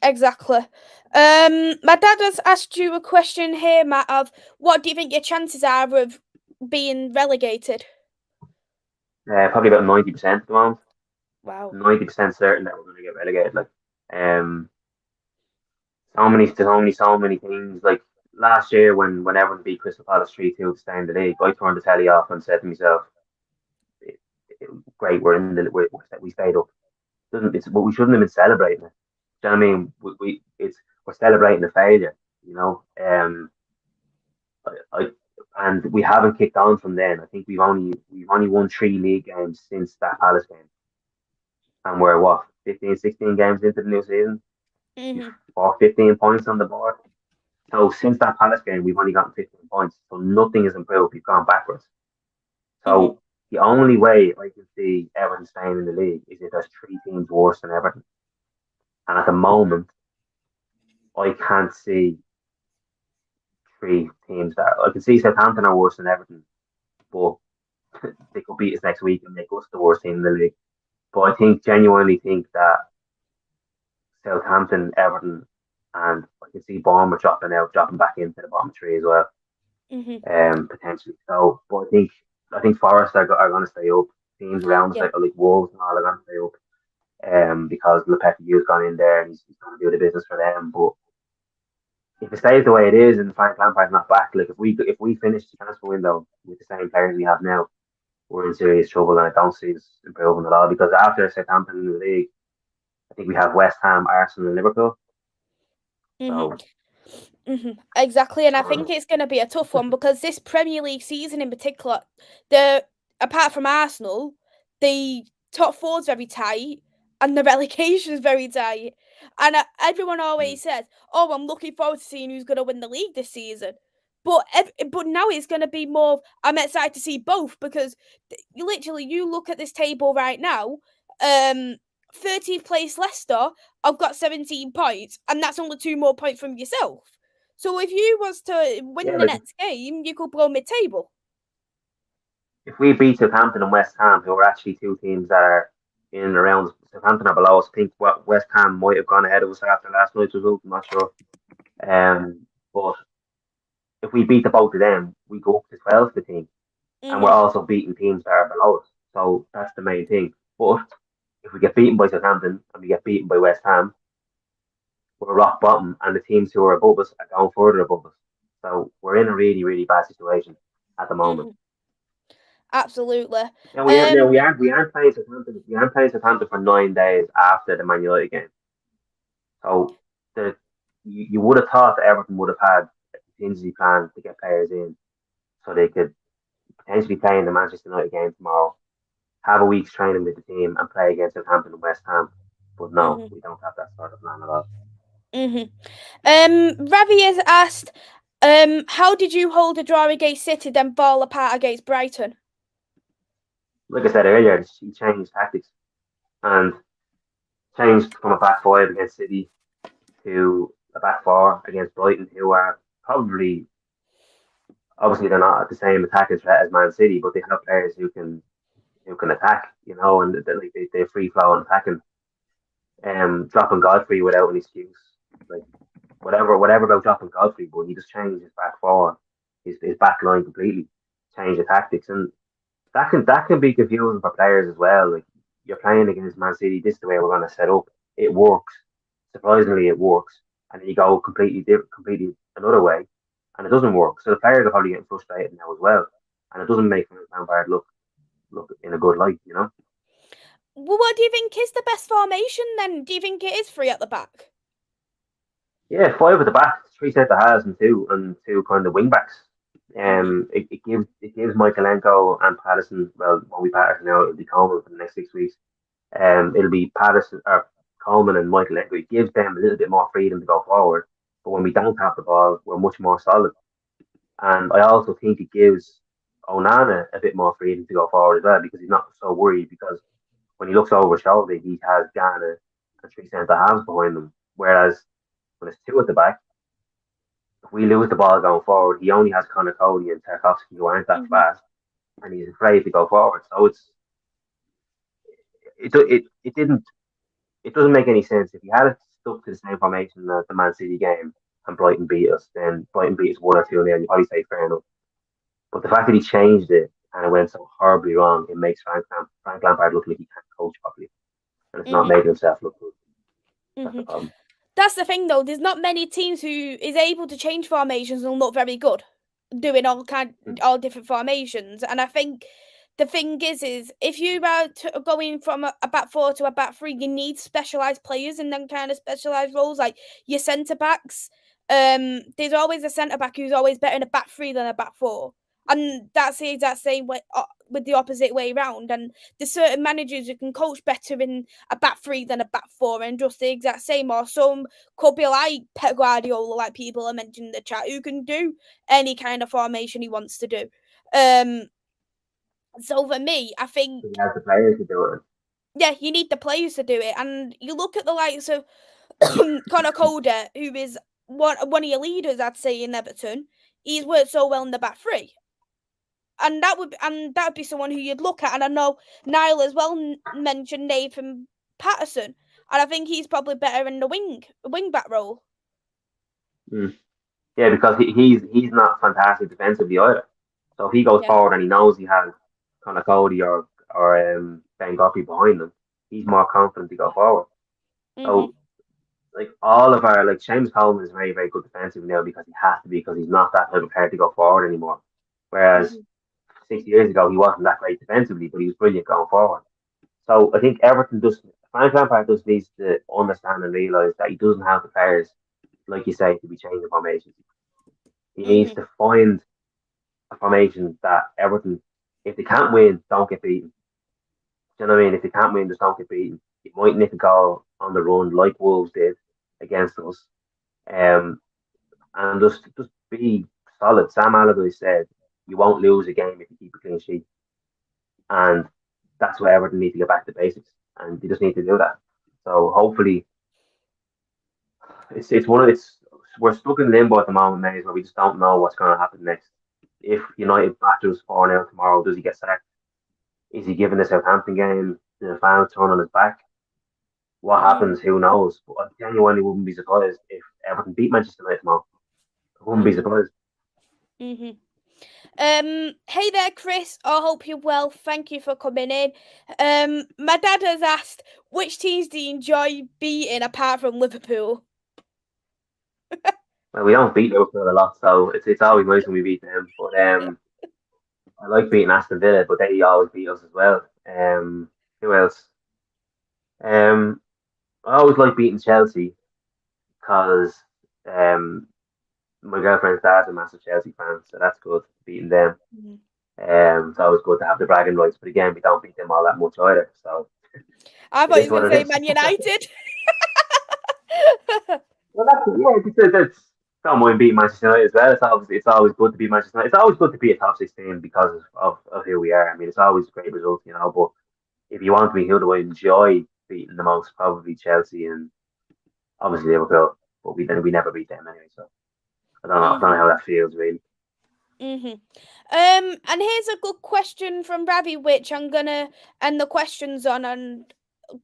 Exactly. My dad has asked you a question here, Matt, of what do you think your chances are of being relegated? Probably about 90% at the moment. Wow. 90% certain that we're going to get relegated. Like, so many things. Like last year when Everton beat Crystal Palace 3-2 to stay in the league, I turned the telly off and said to myself, "Great, we stayed up." But we shouldn't have been celebrating it. Do you know what I mean? We're celebrating a failure. You know, and we haven't kicked on from then. I think we've only won 3 league games since that Palace game, and we're what 15, 16 games into the new season, Mhm. or 15 points on the board. So since that Palace game, we've only gotten 15 points. So nothing has improved. We've gone backwards. Mhm. So the only way I can see Everton staying in the league is if there's 3 teams worse than Everton. And at the moment, I can't see 3 teams that I can see Southampton are worse than Everton, but they could beat us next week and make us the worst team in the league. But I genuinely think that Southampton, Everton, and I can see Bournemouth dropping back into the bottom 3 as well, Mhm. potentially. So, but I think Forest are going to stay up. Teams around us Yeah. like Wolves and all are going to stay up. Because Lopetegu's gone in there and he's going to do the business for them. But if it stays the way it is and Frank Lampard's not back, like if we finish the transfer window with the same players we have now, we're in serious trouble, and I don't see us improving at all. Because after Southampton in the league, I think we have West Ham, Arsenal, and Liverpool. Mhm. So Exactly, and I think um, it's going to be a tough one because this Premier League season in particular, the apart from Arsenal, the top four is very tight and the relegation is very tight. And everyone always says, "Oh, I'm looking forward to seeing who's going to win the league this season." But now it's going to be more. I'm excited to see both because you look at this table right now. 13th place Leicester, I've got 17 points, and that's only 2 more points from yourself. So if you was to yeah, win the like next game, you could go mid-table. if we beat Southampton and West Ham, who are actually 2 teams that are in and around Southampton are below us, I think what West Ham might have gone ahead of us after last night's result. I'm not sure. But if we beat the both of them, we go up to 12th, the team, and we're Mhm. also beating teams that are below us. So that's the main thing. But if we get beaten by Southampton and we get beaten by West Ham, we're rock bottom, and the teams who are above us are going further above us. So we're in a really, really bad situation at the moment. Mhm. Absolutely. Now we aren't, now Um. we aren't playing Southampton. We aren't playing Southampton for 9 days after the Man United game. So the you would have thought that Everton would have had a contingency plan to get players in, so they could potentially play in the Manchester United game tomorrow, have a week's training with the team, and play against Southampton and West Ham. But no, Mhm. we don't have that sort of plan at all. Mhm. Ravi has asked, how did you hold a draw against City, then fall apart against Brighton? Like I said earlier, he changed tactics and changed from a back 5 against City to a back 4 against Brighton, who are probably obviously they're not at the same attacking threat as Man City, but they have players who can attack, and they're free flow and attacking. Dropping Godfrey without an excuse, like whatever about dropping Godfrey, but he just changed his back 4, his back line completely, changed the tactics, and that can be confusing for players as well. Like you're playing against Man City, this is the way we're going to set up. It works. Surprisingly, it works, and then you go completely different, completely another way, and it doesn't work. So the players are probably getting frustrated now as well, and it doesn't make Frank Lampard look in a good light. Well, what do you think is the best formation then? Do you think it is three at the back? Yeah, 5 at the back, 3 centre halves and two kind of wing backs. Mhm. It gives Michaelenko and Patterson. Well, won't be Patterson now. It'll be Coleman for the next 6 weeks. It'll be Patterson or Coleman and Michaelenko. It gives them a little bit more freedom to go forward. But when we don't have the ball, we're much more solid. And I also think it gives Onana a bit more freedom to go forward as well because he's not so worried. Because when he looks over his shoulder, he has Ghana and 3 centre halves behind him. Whereas when it's 2 at the back, if we lose the ball going forward, he only has Connor Cody and Tarkovsky who aren't that Mhm. fast, and he's afraid to go forward. So it doesn't make any sense. If he had it stuck to the same formation as the Man City game and Brighton beat us, then Brighton beat us 1 or 2 nil. You probably say fair enough. But the fact that he changed it and it went so horribly wrong, it makes Frank Lampard look like he can't coach properly, and it's not Mhm. making himself look good. That's the Mhm. problem. That's the thing, though. There's not many teams who is able to change formations and look very good, doing all different formations. And I think the thing is if you are going from a back four to a back three, you need specialized players in them kind of specialized roles, like your centre backs. There's always a centre back who's always better in a back three than a back four. And that's the exact same way with the opposite way round. And there's certain managers who can coach better in a back three than a back four, and just the exact same. Or some could be like Pep Guardiola, like people are mentioning in the chat, who can do any kind of formation he wants to do. So for me, I think He has the players to do it. yeah, you need the players to do it. And you look at the likes of Connor Coder, who is one of your leaders, I'd say, in Everton. He's worked so well in the back three. And that would be someone who you'd look at. And I know Niall as well mentioned Nathan Patterson, and I think he's probably better in the wing back role. Mm. Yeah, because he's not fantastic defensively either. So if he goes Yeah. forward and he knows he has Conor Cody or Ben Goffey behind him, he's more confident to go forward. So like all of our like James Coleman is very very good defensively now because he has to be because he's not that type of player to go forward anymore. Whereas 6 years ago he wasn't that great defensively, but he was brilliant going forward. So I think Everton Frank Lampard just needs to understand and realise that he doesn't have the players, like you say, to be changing formations. He needs to find a formation that Everton, if they can't win, don't get beaten. Do you know what I mean? If they can't win, just don't get beaten. You might nick a goal on the run, like Wolves did against us, and just be solid. Sam Allardyce said, "You won't lose a game if you keep a clean sheet," and that's where Everton need to get back to basics, and they just need to do that. So hopefully, it's one of it's we're stuck in limbo at the moment, Mays, where we just don't know what's going to happen next. If United batters 4-0 tomorrow, does he get sacked? Is he given the Southampton game? Do the fans turn on his back? What happens? Who knows? But I genuinely wouldn't be surprised if Everton beat Manchester United tomorrow. I wouldn't be surprised. Hey there, Chris. I hope you're well. Thank you for coming in. My dad has asked, which teams do you enjoy beating apart from Liverpool? Well, we don't beat Liverpool a lot, so it's always nice when we beat them. But I like beating Aston Villa, but they always beat us as well. Who else? Um, I always like beating Chelsea because my girlfriend's dad's a massive Chelsea fan, so that's good beating them. It's always good to have the bragging rights, but again, we don't beat them all that much either. So I it thought you is were what going to it say is. Man United. Well, it's don't mind beating Manchester United as well. It's always good to beat Manchester United. It's always good to be a top 16 because of who we are. I mean, it's always a great result, you know. But if you want me, who do I enjoy beating the most? Probably Chelsea and obviously Liverpool. But we never beat them anyway, so I don't know how that feels really. And here's a good question from Ravi, which I'm gonna end the questions on and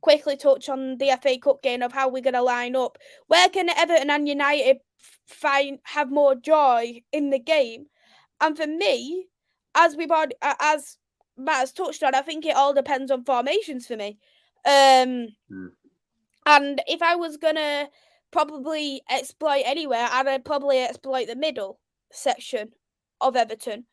quickly touch on the FA Cup game of how we're gonna line up. Where can Everton and United have more joy in the game? And for me, as Matt has touched on, I think it all depends on formations for me. And if I was gonna probably exploit anywhere, I'd probably exploit the middle section of Everton.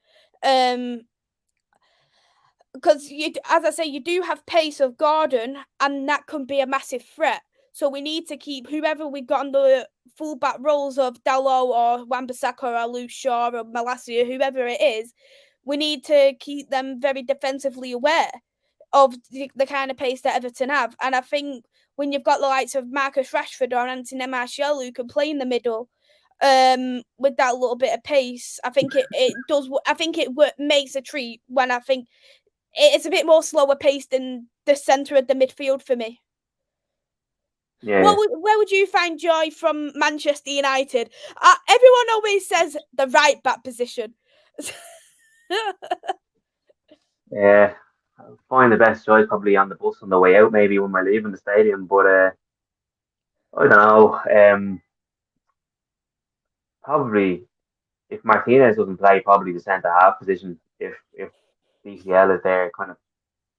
Because as I say, you do have pace of Gordon, and that can be a massive threat. So we need to keep whoever we've got on the fullback roles of Dalot or Wan-Bissaka or Luke Shaw or Malacia, whoever it is, we need to keep them very defensively aware of the kind of pace that Everton have. And I think when you've got the likes of Marcus Rashford or Anthony Martial who can play in the middle, with that little bit of pace, I think it does. I think it makes a treat when I think it's a bit more slower paced in the centre of the midfield for me. Yeah. Where would you find joy from Manchester United? Everyone always says the right back position. Yeah, I'll find the best choice probably on the bus on the way out, maybe when we're leaving the stadium. But I don't know. Probably if Martinez doesn't play, probably the centre half position. If DCL is there, kind of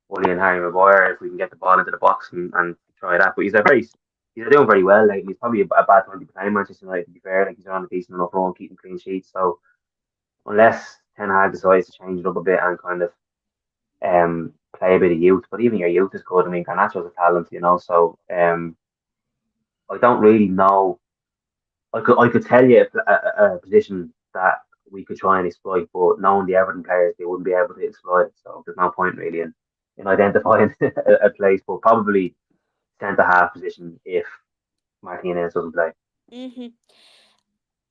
bullying Harry Maguire, if we can get the ball into the box and try that. But he's doing very well. Like he's probably a bad time to play Manchester United. To be fair, like he's on a decent enough run, keeping clean sheets. So unless Ten Hag decides to change it up a bit and kind of play a bit of youth, but even your youth is good. I mean, Garnacho's a talent, you know. So I don't really know. I could tell you a position that we could try and exploit, but knowing the Everton players, they wouldn't be able to exploit. So there's no point really in identifying a place, but probably centre half position if Martinez doesn't play. Mm-hmm.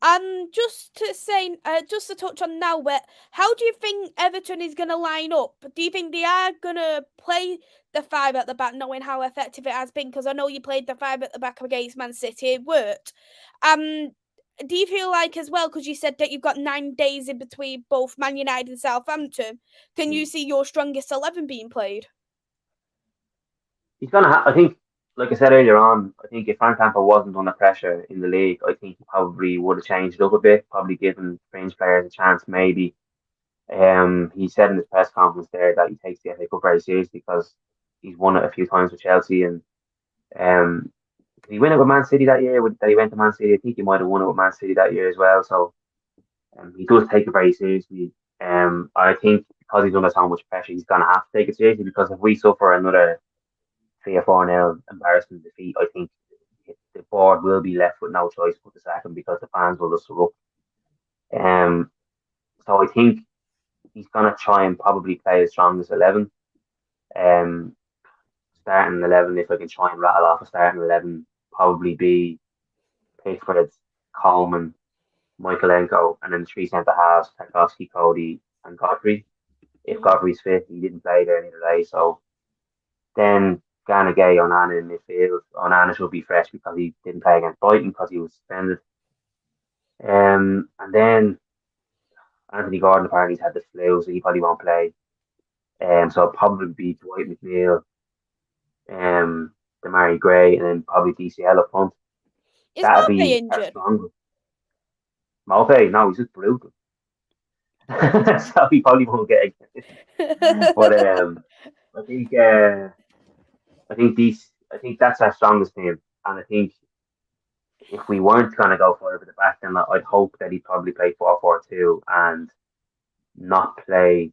And just to touch on now, how do you think Everton is going to line up? Do you think they are going to play the five at the back, knowing how effective it has been? Because I know you played the five at the back against Man City, it worked. Do you feel like as well, because you said that you've got 9 days in between both Man United and Southampton, can you see your strongest 11 being played? He's gonna. I think, like I said earlier on, I think if Frank Lampard wasn't under pressure in the league, I think he probably would have changed it up a bit. Probably given fringe players a chance. Maybe. He said in his press conference there that he takes the FA Cup very seriously because he's won it a few times with Chelsea, and um, did he win it with Man City that year? That he went to Man City, I think he might have won it with Man City that year as well. So he does take it very seriously. I think because he's under so much pressure, he's gonna have to take it seriously because if we suffer another 3 or 4 nil embarrassing defeat, I think the board will be left with no choice but to sack him because the fans will just erupt. Um, so I think he's gonna try and probably play his strongest 11. Um, Starting 11, if I can try and rattle off a starting 11, probably be Pickford, Coleman, Michaelenko, and then three centre halves: Tarkowski, Cody, and Godfrey. If Mm-hmm. Godfrey's fit, he didn't play there either day, so then Ghana Gay on Anna in midfield. On Anna should be fresh because he didn't play against Brighton because he was suspended. And then Anthony Gordon apparently had the flu, so he probably won't play. So it'll probably be Dwight McNeil, Damari Gray, and then probably DCL up front. Is That'd Mbappe be our injured? strongest. Maupay, no, he's just brutal. So he probably won't get it. But I think I think that's our strongest team, and I think if we weren't going to go for it at the back, then I'd hope that he'd probably play 4-4-2 and not play,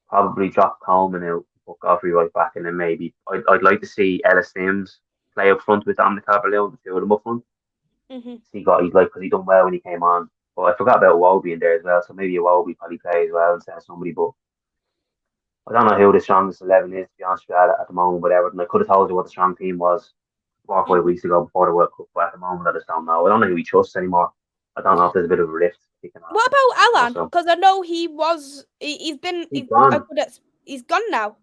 probably drop Coleman out, put Godfrey right back, and then maybe I'd like to see Ellis Sims play up front with Dominic Calvert-Lewin, the two of them up front. Mm-hmm. He got he's like because he done well when he came on, but I forgot about Wobie in there as well, so maybe a Wobie probably play as well instead of somebody. But I don't know who the strongest 11 is to be honest with you at the moment. But Everton, I could have told you what the strong team was 4 or 5 weeks ago before the World Cup, but at the moment I just don't know. I don't know who we trust anymore. I don't know if there's a bit of a rift kicking off. What about Alan? Also, Because I know he's been he's gone. he's gone now.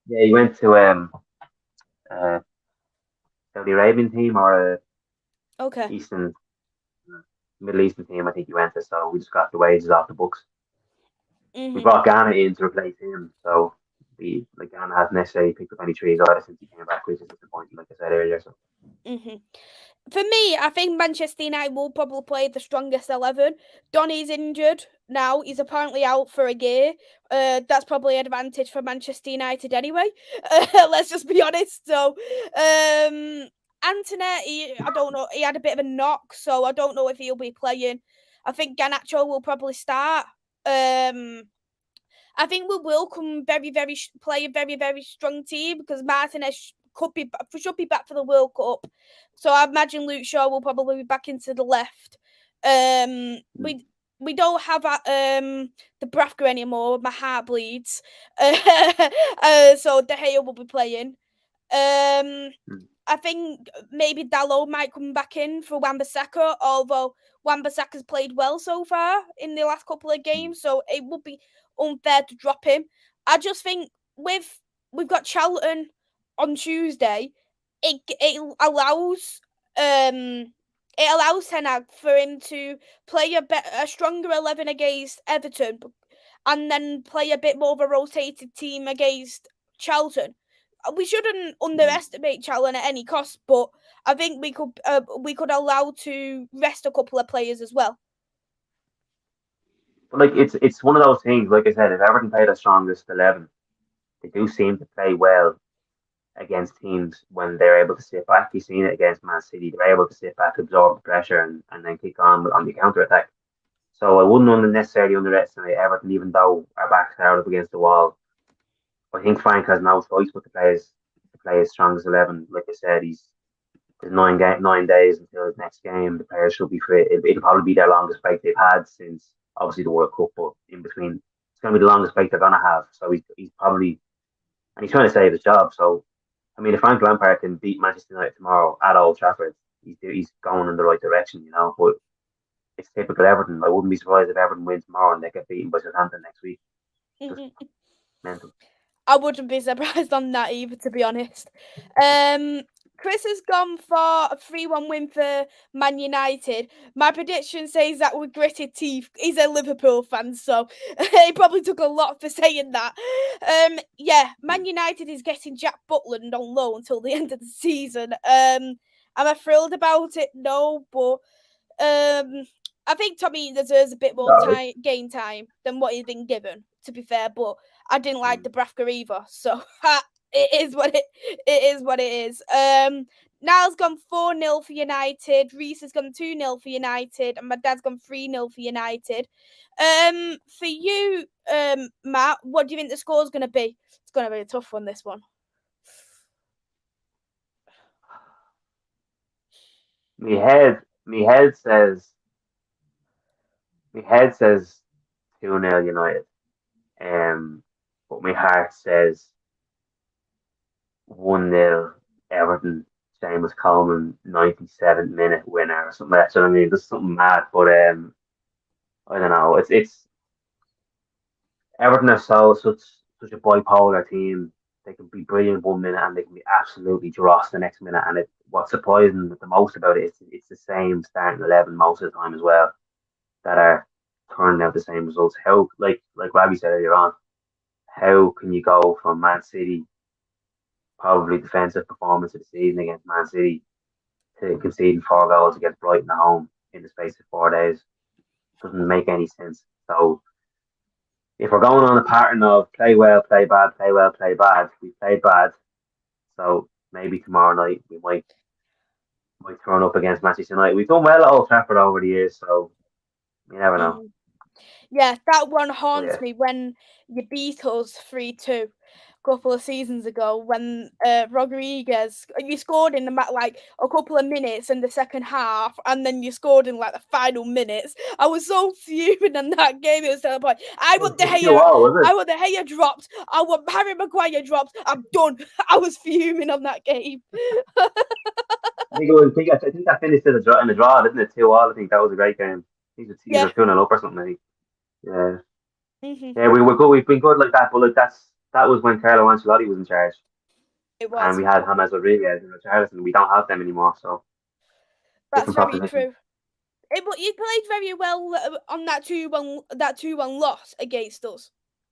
Yeah, he went to uh Saudi Arabian team or Okay. Eastern Middle Eastern team. I think he went to. So we just got the wages off the books. We Mm-hmm. brought Ghana in to replace him. So Ghana hasn't necessarily picked up any trees either since he came back, which is disappointing, like I said earlier. So Mm-hmm. For me, I think Manchester United will probably play the strongest 11. Donny's injured now. He's apparently out for a year. That's probably an advantage for Manchester United anyway. Let's just be honest. So, Anthony, I don't know. He had a bit of a knock, so I don't know if he'll be playing. I think Garnacho will probably start. I think we will come play a very, very strong team because Martinez should be back for the World Cup. So I imagine Luke Shaw will probably be back into the left. We don't have the Bravka anymore. My heart bleeds. So De Gea will be playing. I think maybe Dalot might come back in for Wan-Bissaka, although Wan-Bissaka's played well so far in the last couple of games, so it would be unfair to drop him. I just think we've got Charlton on Tuesday, it allows Ten Hag for him to play a stronger 11 against Everton, and then play a bit more of a rotated team against Charlton. We shouldn't underestimate Charlton at any cost, but I think we could allow to rest a couple of players as well. but it's one of those things. Like I said, if Everton play their strongest 11, they do seem to play well against teams when they're able to sit back. You've seen it against Man City; they're able to sit back, absorb the pressure, and then kick on the counter attack. So I wouldn't necessarily underestimate Everton, even though our backs are up against the wall. I think Frank has no choice but to play his strongest 11. Like I said, there's 9 days until his next game. The players should be fit. It'll probably be their longest break they've had since obviously the World Cup, but in between, it's going to be the longest break they're going to have. So he's probably, and he's trying to save his job. So, I mean, if Frank Lampard can beat Manchester United tomorrow at Old Trafford, he's going in the right direction, you know. But it's typical Everton. I wouldn't be surprised if Everton wins tomorrow and they get beaten by Southampton next week. Just mental. I wouldn't be surprised on that either, to be honest. Chris has gone for a 3-1 win for Man United. My prediction says that with gritted teeth. He's a Liverpool fan, so he probably took a lot for saying that. Yeah, Man United is getting Jack Butland on loan until the end of the season. Am I thrilled about it? No, but I think Tommy deserves a bit more game time than what he's been given, to be fair, but I didn't like the Bravka either, so it is what it is what it is. Niall's gone 4-0 for United, Reese has gone 2-0 for United, and my dad's gone 3-0 for United. For you, Matt, what do you think the score's gonna be? It's gonna be a tough one, this one. My head says 2-0 United. But my heart says 1-0 Everton. James Coleman, 97th minute winner or something like that. So I mean, there's something mad, but I don't know. It's Everton are such a bipolar team. They can be brilliant 1 minute and they can be absolutely dross the next minute. And what's surprising the most about it is it's the same starting 11 most of the time as well that are turning out the same results. How like Robbie said earlier on, how can you go from Man City, probably defensive performance of the season against Man City, to conceding 4 goals against Brighton at home in the space of 4 days? Doesn't make any sense. So if we're going on a pattern of play well, play bad, play well, play bad, we played bad. So maybe tomorrow night we might turn up against Manchester United. We've done well at Old Trafford over the years, so you never know. Yeah, that one haunts Yeah. me when you beat us 3-2 a couple of seasons ago when Rodriguez, you scored in like a couple of minutes in the second half and then you scored in like the final minutes. I was so fuming in that game, it was to the point. I want the Gea dropped. I want Harry Maguire dropped. I'm done. I was fuming on that game. I think that finished in a draw, didn't it? 2-2. I think that was a great game. I think it's either 2-0 up or something. Yeah. Yeah, we're good. We've been good like that, but like that was when Carlo Ancelotti was in charge. It was. And we had James Rodriguez and Richarlison. We don't have them anymore, so that's very true. But you played very well on that 2-1 loss against us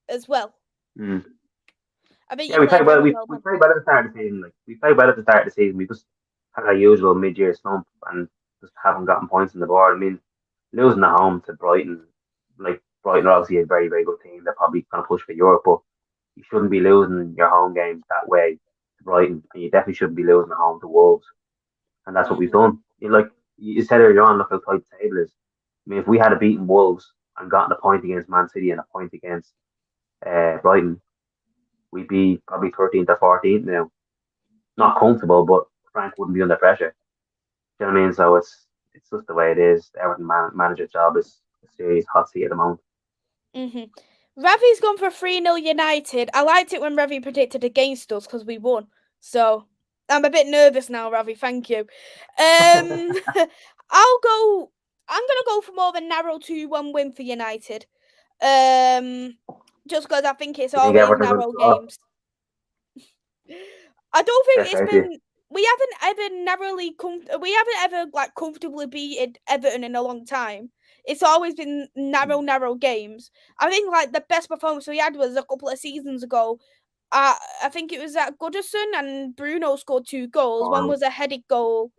as well. I think we played well. We played well at the start of the season. Like we played well at the start of the season. We just had our usual mid-year slump and just haven't gotten points on the board. I mean, losing at home to Brighton, like Brighton are obviously a very, very good team. They're probably going to push for Europe, but you shouldn't be losing your home games that way to Brighton, and you definitely shouldn't be losing at home to Wolves. And that's what we've done. You said earlier on, look how tight the table is. I mean, if we had beaten Wolves and gotten a point against Man City and a point against Brighton, we'd be probably 13th or 14th now. Not comfortable, but Frank wouldn't be under pressure. Do you know what I mean? So it's just the way it is. The Everton manager job is a serious hot seat at the moment. Ravi's gone for 3-0 United. I liked it when Ravi predicted against us because we won. So I'm a bit nervous now, Ravi. Thank you. I'm gonna go for more of a narrow 2-1 win for United. Just because I think it's always narrow games. I don't think it's been. We haven't ever like comfortably beaten Everton in a long time. It's always been narrow games. I think like the best performance we had was a couple of seasons ago. I think it was at Goodison and Bruno scored 2 goals. One was a headed goal.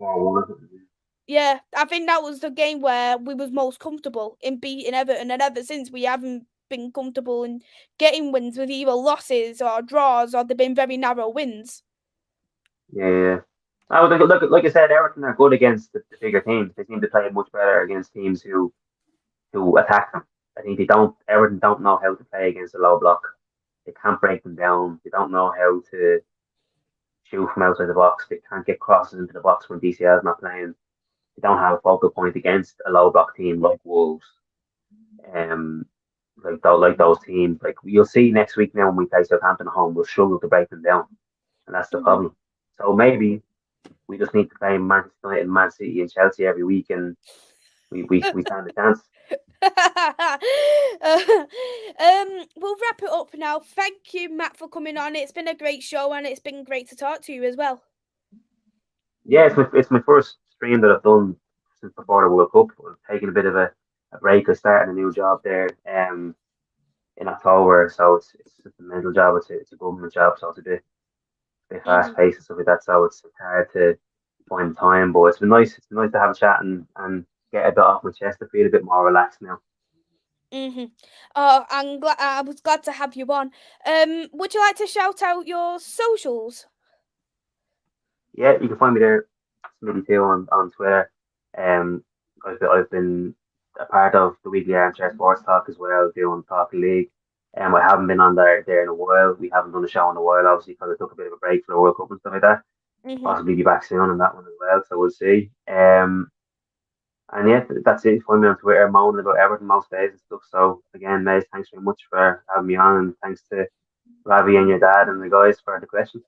Yeah, I think that was the game where we was most comfortable in beating Everton, and ever since we haven't been comfortable in getting wins with either losses or draws, or they've been very narrow wins. Yeah. I would look like I said, Everton are good against the bigger teams. They seem to play much better against teams who attack them. I think Everton don't know how to play against a low block. They can't break them down. They don't know how to shoot from outside the box. They can't get crosses into the box when DCL is not playing. They don't have a focal point against a low block team like Wolves. Like those teams. Like you'll see next week now when we play Southampton at home, we'll struggle to break them down, and that's the problem. So maybe we just need to play Manchester United, Man City, and Chelsea every week, and we stand a chance. We'll wrap it up now. Thank you, Matt, for coming on. It's been a great show, and it's been great to talk to you as well. Yeah, it's my first stream that I've done since before the World Cup. I've taken a bit of a break. I started a new job there in October, so it's just a mental job. It's a government job, so it's a bit fast paced and stuff like that. So it's hard to find time, but it's been nice. It's been nice to have a chat and get a bit off my chest. I feel a bit more relaxed now. Oh, I was glad to have you on. Would you like to shout out your socials? Yeah, you can find me there, Smitty2 on Twitter. I've been a part of the weekly Armchair Sports Talk as well, doing Talk League. I haven't been on there in a while. We haven't done a show in a while, obviously, because I took a bit of a break for the World Cup and stuff like that. Possibly be back soon on that one as well, so we'll see. And yeah, that's it. Find me on Twitter, moaning about Everton most days and stuff. So again, Maze, thanks very much for having me on, and thanks to Ravi and your dad and the guys for the questions.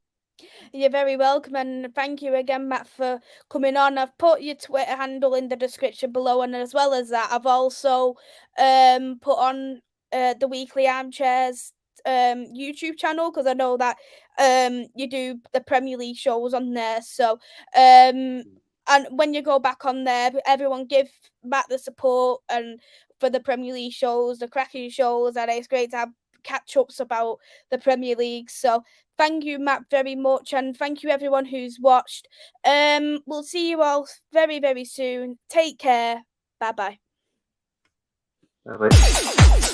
You're very welcome, and thank you again, Matt, for coming on. I've put your Twitter handle in the description below, and as well as that, I've also put on the Weekly Armchairs YouTube channel, because I know that you do the Premier League shows on there. So and when you go back on there, everyone give Matt the support and for the Premier League shows, the cracking shows, and it's great to have catch-ups about the Premier League. So thank you, Matt, very much, and thank you everyone who's watched. We'll see you all very, very soon. Take care. Bye-bye. Bye-bye.